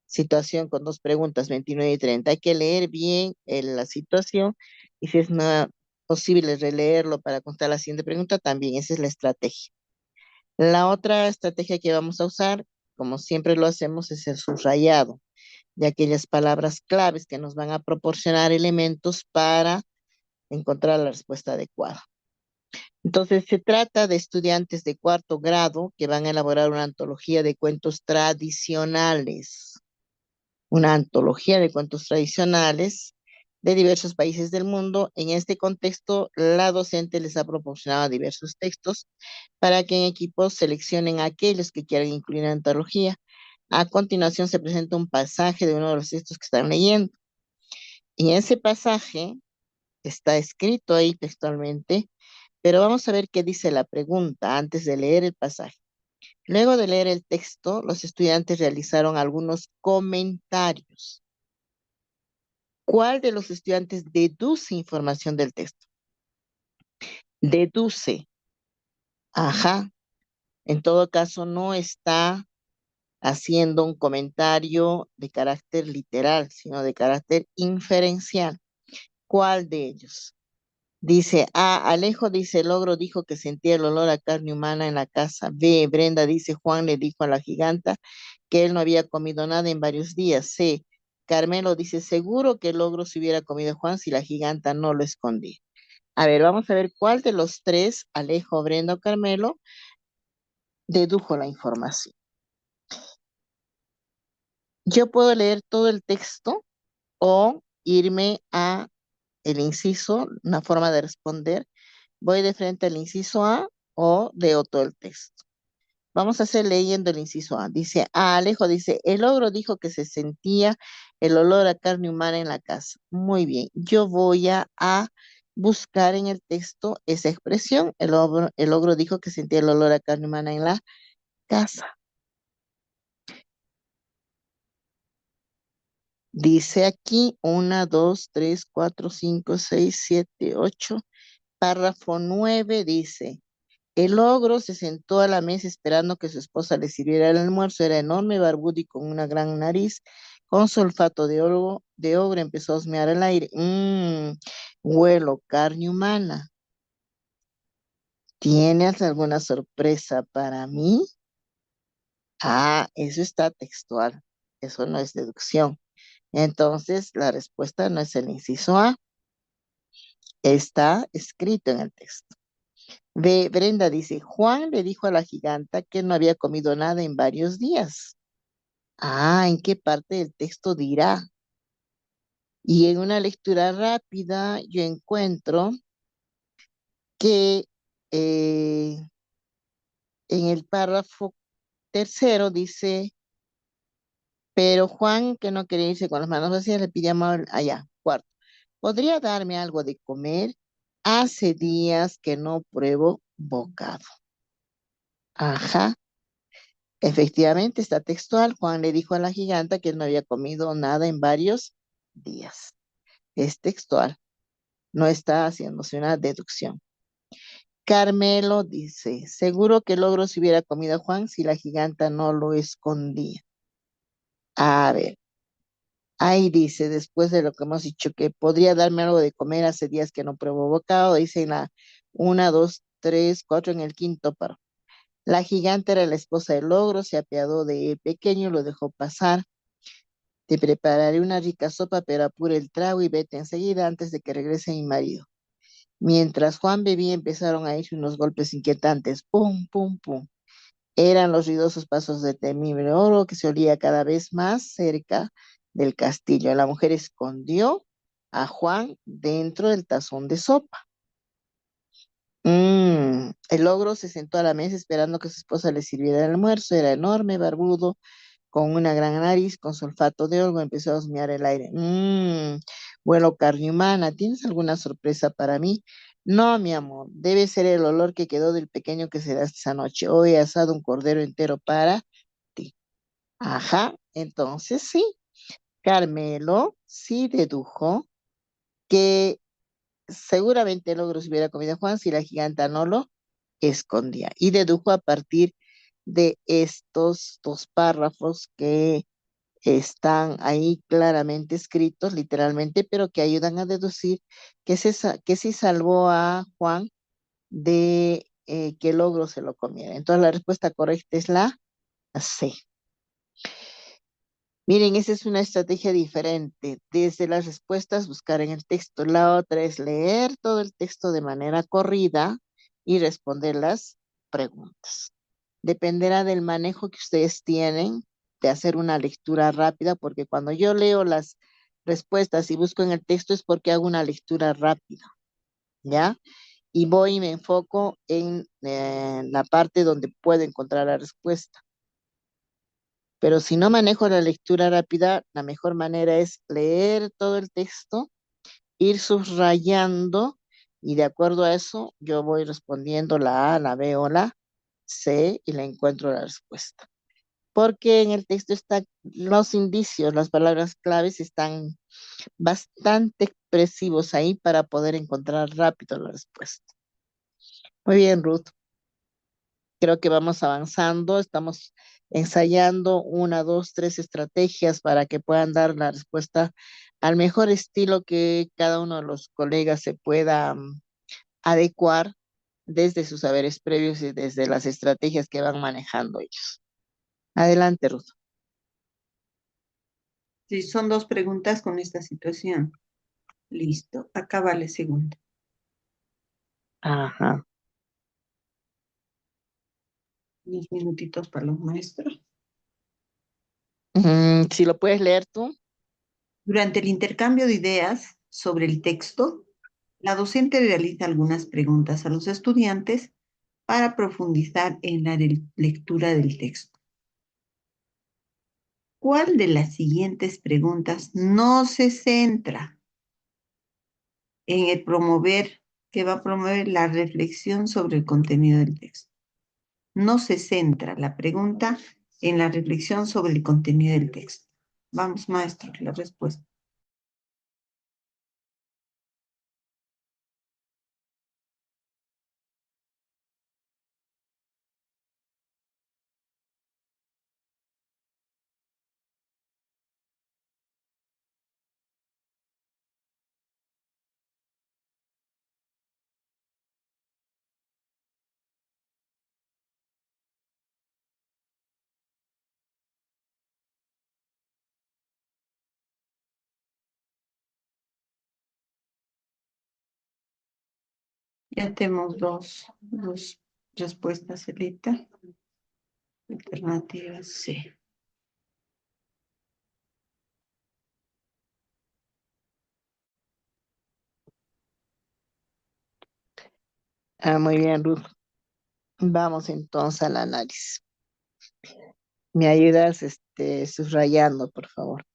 situación con dos preguntas, 29 y 30. Hay que leer bien la situación, y si es no posible releerlo para contar la siguiente pregunta, también esa es la estrategia. La otra estrategia que vamos a usar, como siempre lo hacemos, es el subrayado de aquellas palabras claves que nos van a proporcionar elementos para encontrar la respuesta adecuada. Entonces, se trata de estudiantes de cuarto grado que van a elaborar una antología de cuentos tradicionales. Una antología de cuentos tradicionales de diversos países del mundo. En este contexto, la docente les ha proporcionado diversos textos para que en equipos seleccionen aquellos que quieran incluir en la antología. A continuación se presenta un pasaje de uno de los textos que están leyendo. En ese pasaje está escrito ahí textualmente, pero vamos a ver qué dice la pregunta antes de leer el pasaje. Luego de leer el texto, los estudiantes realizaron algunos comentarios. ¿Cuál de los estudiantes deduce información del texto? Deduce. Ajá. En todo caso, no está haciendo un comentario de carácter literal, sino de carácter inferencial. ¿Cuál de ellos? Dice A, Alejo dice, Logro dijo que sentía el olor a carne humana en la casa. B, Brenda dice, Juan le dijo a la giganta que él no había comido nada en varios días. C, Carmelo dice, seguro que Logro se hubiera comido a Juan si la giganta no lo escondía. A ver, vamos a ver cuál de los tres, Alejo, Brenda o Carmelo, dedujo la información. Yo puedo leer todo el texto o irme a el inciso, una forma de responder. Voy de frente al inciso A o leo todo el texto. Vamos a hacer leyendo el inciso A. Dice, Alejo dice, el ogro dijo que se sentía el olor a carne humana en la casa. Muy bien, yo voy a buscar en el texto esa expresión. El ogro dijo que sentía el olor a carne humana en la casa. Dice aquí 1, 2, 3, 4, 5, 6, 7, 8. Párrafo 9 dice, el ogro se sentó a la mesa esperando que su esposa le sirviera el almuerzo. Era enorme, barbudo y con una gran nariz. Con su olfato de ogro empezó a husmear el aire. Huelo carne humana. ¿Tienes alguna sorpresa para mí? Ah, eso está textual. Eso no es deducción. Entonces, la respuesta no es el inciso A. Está escrito en el texto. Brenda dice, Juan le dijo a la giganta que no había comido nada en varios días. Ah, ¿en qué parte del texto dirá? Y en una lectura rápida yo encuentro que en el párrafo tercero dice, pero Juan, que no quería irse con las manos vacías, le pidió allá, cuarto. ¿Podría darme algo de comer? Hace días que no pruebo bocado. Ajá. Efectivamente, está textual. Juan le dijo a la giganta que él no había comido nada en varios días. Es textual. No está haciéndose una deducción. Carmelo dice, seguro que Logro se hubiera comido a Juan si la giganta no lo escondía. A ver, ahí dice, después de lo que hemos dicho, que podría darme algo de comer, hace días que no pruebo bocado, dice en la 1, 2, 3, 4 en el quinto párrafo. La gigante era la esposa del Logro, se apiadó de pequeño, lo dejó pasar. Te prepararé una rica sopa, pero apura el trago y vete enseguida antes de que regrese mi marido. Mientras Juan bebía, empezaron a irse unos golpes inquietantes. Pum, pum, pum. Eran los ruidosos pasos de temible oro que se olía cada vez más cerca del castillo. La mujer escondió a Juan dentro del tazón de sopa. El ogro se sentó a la mesa esperando que su esposa le sirviera el almuerzo. Era enorme, barbudo, con una gran nariz, con su olfato de hongo, empezó a husmear el aire. Huelo carne humana. ¿Tienes alguna sorpresa para mí? No, mi amor. Debe ser el olor que quedó del pequeño que cenaste esa noche. Hoy he asado un cordero entero para ti. Ajá, entonces sí. Carmelo sí dedujo que seguramente el ogro se hubiera comido a Juan si la giganta no lo escondía. Y dedujo a partir de estos dos párrafos que están ahí claramente escritos, literalmente, pero que ayudan a deducir que sí salvó a Juan de que el ogro se lo comiera. Entonces la respuesta correcta es la C. Miren, esa es una estrategia diferente. Desde las respuestas, buscar en el texto. La otra es leer todo el texto de manera corrida y responder las preguntas. Dependerá del manejo que ustedes tienen de hacer una lectura rápida, porque cuando yo leo las respuestas y busco en el texto es porque hago una lectura rápida, ¿ya? Y voy y me enfoco en la parte donde puedo encontrar la respuesta. Pero si no manejo la lectura rápida, la mejor manera es leer todo el texto, ir subrayando y de acuerdo a eso yo voy respondiendo la A, la B o la C y le encuentro la respuesta. Porque en el texto están los indicios, las palabras claves están bastante expresivos ahí para poder encontrar rápido la respuesta. Muy bien, Ruth. Creo que vamos avanzando, estamos ensayando una, dos, tres estrategias para que puedan dar la respuesta al mejor estilo que cada uno de los colegas se pueda adecuar desde sus saberes previos y desde las estrategias que van manejando ellos. Adelante, Ruth. Sí, son dos preguntas con esta situación. Listo, acá va la segunda. Ajá. 2 minutitos para los maestros. Si lo puedes leer tú. Durante el intercambio de ideas sobre el texto, la docente realiza algunas preguntas a los estudiantes para profundizar en la lectura del texto. ¿Cuál de las siguientes preguntas no se centra en el promover, que va a promover la reflexión sobre el contenido del texto? No se centra la pregunta en la reflexión sobre el contenido del texto. Vamos, maestro, la respuesta. Ya tenemos dos respuestas, Elita. Alternativa C. Muy bien, Ruth. Vamos entonces al análisis. ¿Me ayudas subrayando, por favor?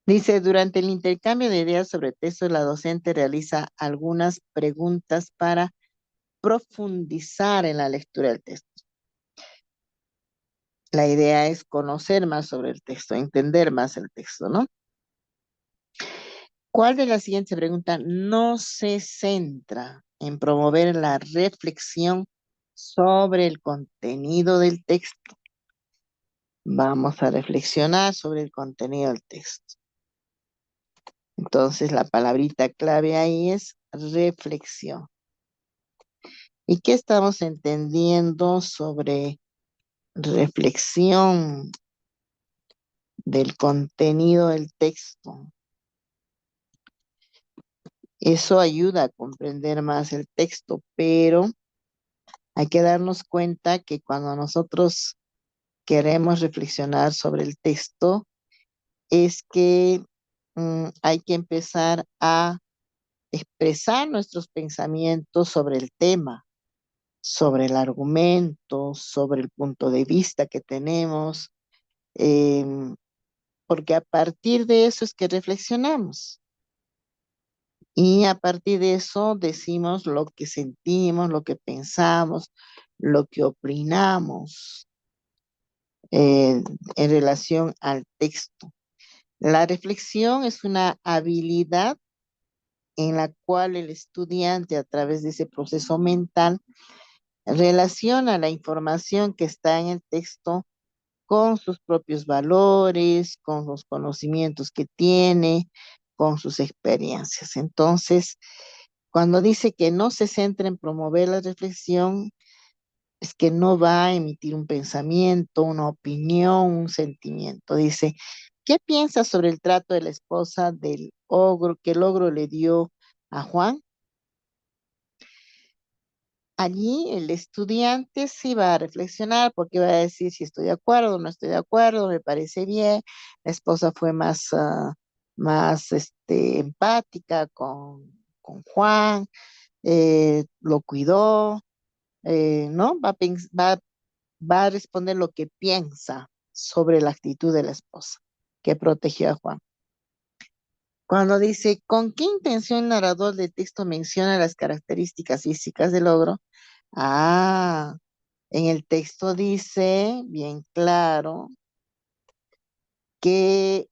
Dice, durante el intercambio de ideas sobre texto, la docente realiza algunas preguntas para profundizar en la lectura del texto. La idea es conocer más sobre el texto, entender más el texto, ¿no? ¿Cuál de las siguientes preguntas no se centra en promover la reflexión sobre el contenido del texto? Vamos a reflexionar sobre el contenido del texto. Entonces, la palabrita clave ahí es reflexión. ¿Y qué estamos entendiendo sobre reflexión del contenido del texto? Eso ayuda a comprender más el texto, pero hay que darnos cuenta que cuando nosotros queremos reflexionar sobre el texto, es que hay que empezar a expresar nuestros pensamientos sobre el tema, sobre el argumento, sobre el punto de vista que tenemos, em, porque a partir de eso es que reflexionamos y a partir de eso decimos lo que sentimos, lo que pensamos, lo que opinamos en relación al texto. La reflexión es una habilidad en la cual el estudiante, a través de ese proceso mental, relaciona la información que está en el texto con sus propios valores, con los conocimientos que tiene, con sus experiencias. Entonces, cuando dice que no se centra en promover la reflexión, es que no va a emitir un pensamiento, una opinión, un sentimiento. Dice, ¿qué piensas sobre el trato de la esposa del ogro, que el ogro le dio a Juan? Allí el estudiante sí va a reflexionar porque va a decir si estoy de acuerdo, no estoy de acuerdo, me parece bien. La esposa fue más, más empática con Juan, lo cuidó, ¿no? Va a responder lo que piensa sobre la actitud de la esposa que protegió a Juan. Cuando dice, ¿con qué intención el narrador del texto menciona las características físicas del ogro? Ah, en el texto dice bien claro que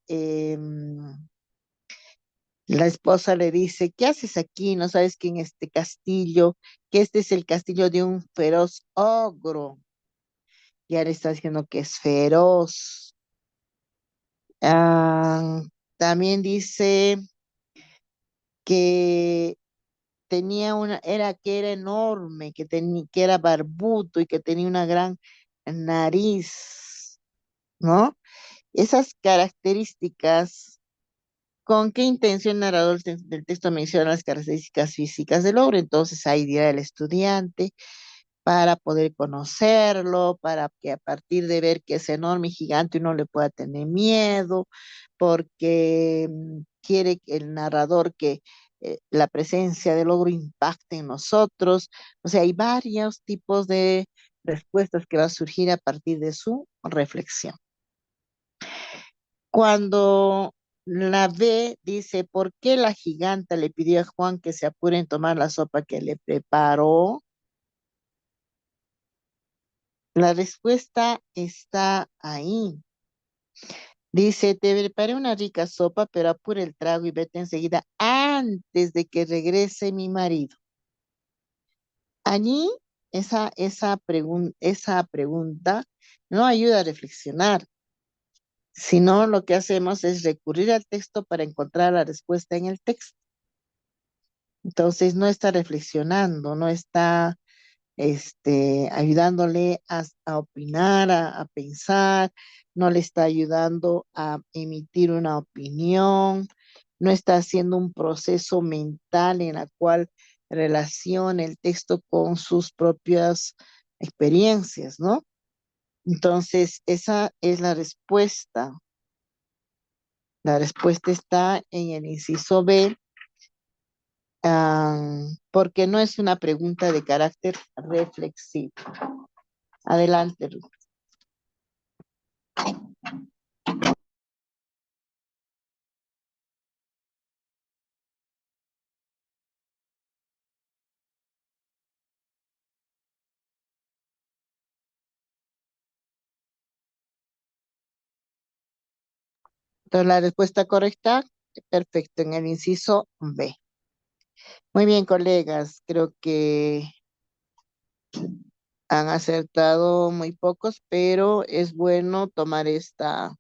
la esposa le dice, ¿qué haces aquí? ¿No sabes que en este castillo, que este es el castillo de un feroz ogro? Ya le está diciendo que es feroz. Ah, también dice que que era enorme, que era barbudo y que tenía una gran nariz, ¿no? Esas características, ¿con qué intención el narrador del texto menciona las características físicas del ogro? Entonces ahí dirá el estudiante para poder conocerlo, para que a partir de ver que es enorme y gigante uno le pueda tener miedo, porque quiere el narrador que la presencia del ogro impacte en nosotros. O sea, hay varios tipos de respuestas que va a surgir a partir de su reflexión. Cuando la ve, dice, ¿por qué la giganta le pidió a Juan que se apure en tomar la sopa que le preparó? La respuesta está ahí. Dice, te preparé una rica sopa, pero apura el trago y vete enseguida antes de que regrese mi marido. Allí, esa pregunta no ayuda a reflexionar, sino lo que hacemos es recurrir al texto para encontrar la respuesta en el texto. Entonces, no está reflexionando, no está ayudándole a opinar, a pensar, no le está ayudando a emitir una opinión, no está haciendo un proceso mental en la cual relaciona el texto con sus propias experiencias, ¿no? Entonces, esa es la respuesta. La respuesta está en el inciso B, porque no es una pregunta de carácter reflexivo. Adelante, Ruth. Entonces, la respuesta correcta, perfecto, en el inciso B. Muy bien, colegas, creo que han acertado muy pocos, pero es bueno tomar esta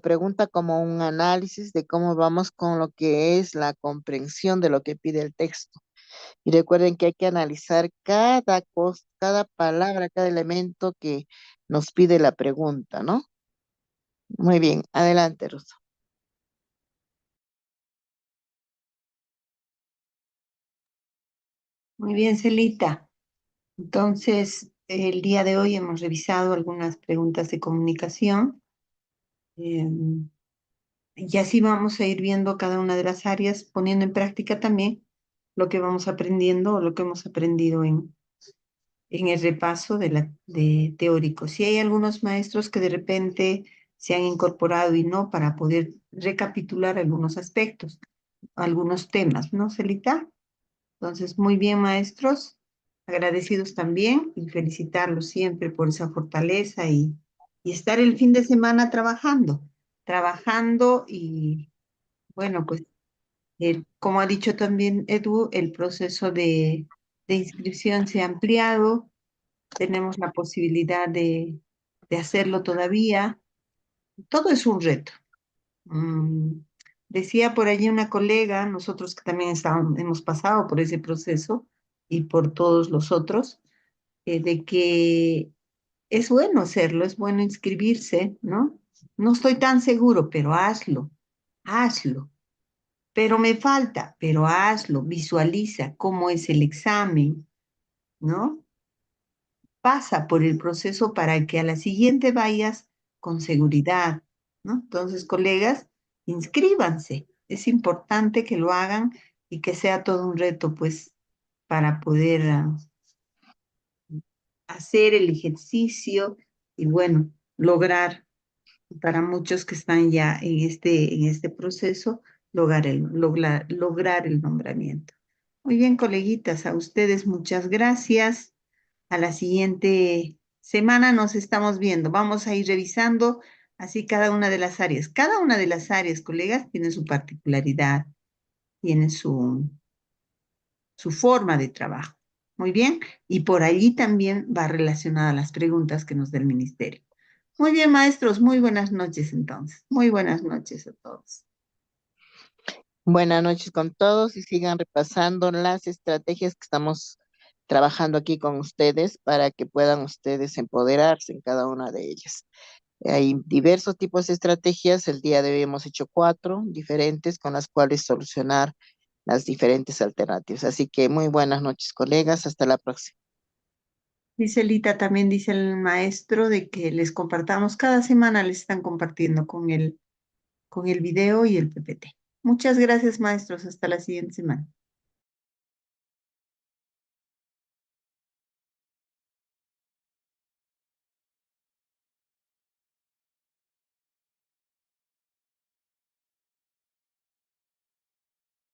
pregunta como un análisis de cómo vamos con lo que es la comprensión de lo que pide el texto. Y recuerden que hay que analizar cada cosa, cada palabra, cada elemento que nos pide la pregunta, ¿no? Muy bien, adelante, Ruth. Muy bien, Celita. Entonces, el día de hoy hemos revisado algunas preguntas de comunicación. em, y así vamos a ir viendo cada una de las áreas, poniendo en práctica también lo que vamos aprendiendo o lo que hemos aprendido en el repaso de teórico. Si hay algunos maestros que de repente se han incorporado y no para poder recapitular algunos aspectos, algunos temas, ¿no, Celita? Entonces, muy bien, maestros, agradecidos también y felicitarlos siempre por esa fortaleza y estar el fin de semana trabajando y bueno, pues como ha dicho también Edu, el proceso de inscripción se ha ampliado, tenemos la posibilidad de hacerlo todavía. Todo es un reto. Mm, Decía por allí una colega, nosotros que también hemos pasado por ese proceso y por todos los otros, de que es bueno hacerlo, es bueno inscribirse, ¿no? No estoy tan seguro, pero hazlo. Pero me falta, pero hazlo, visualiza cómo es el examen, ¿no? Pasa por el proceso para que a la siguiente vayas con seguridad, ¿no? Entonces, colegas, inscríbanse. Es importante que lo hagan y que sea todo un reto, pues, para poder hacer el ejercicio y, bueno, lograr, para muchos que están ya en este proceso, lograr el nombramiento. Muy bien, coleguitas, a ustedes muchas gracias. A la siguiente semana nos estamos viendo. Vamos a ir revisando así cada una de las áreas. Cada una de las áreas, colegas, tiene su particularidad, tiene su forma de trabajo. Muy bien. Y por allí también va relacionada a las preguntas que nos da el ministerio. Muy bien, maestros. Muy buenas noches entonces. Muy buenas noches a todos. Buenas noches con todos y sigan repasando las estrategias que estamos trabajando aquí con ustedes para que puedan ustedes empoderarse en cada una de ellas. Hay diversos tipos de estrategias. El día de hoy hemos hecho 4 diferentes con las cuales solucionar las diferentes alternativas. Así que muy buenas noches, colegas. Hasta la próxima. Dice Lita, también dice el maestro de que les compartamos, cada semana les están compartiendo con el video y el PPT. Muchas gracias, maestros. Hasta la siguiente semana.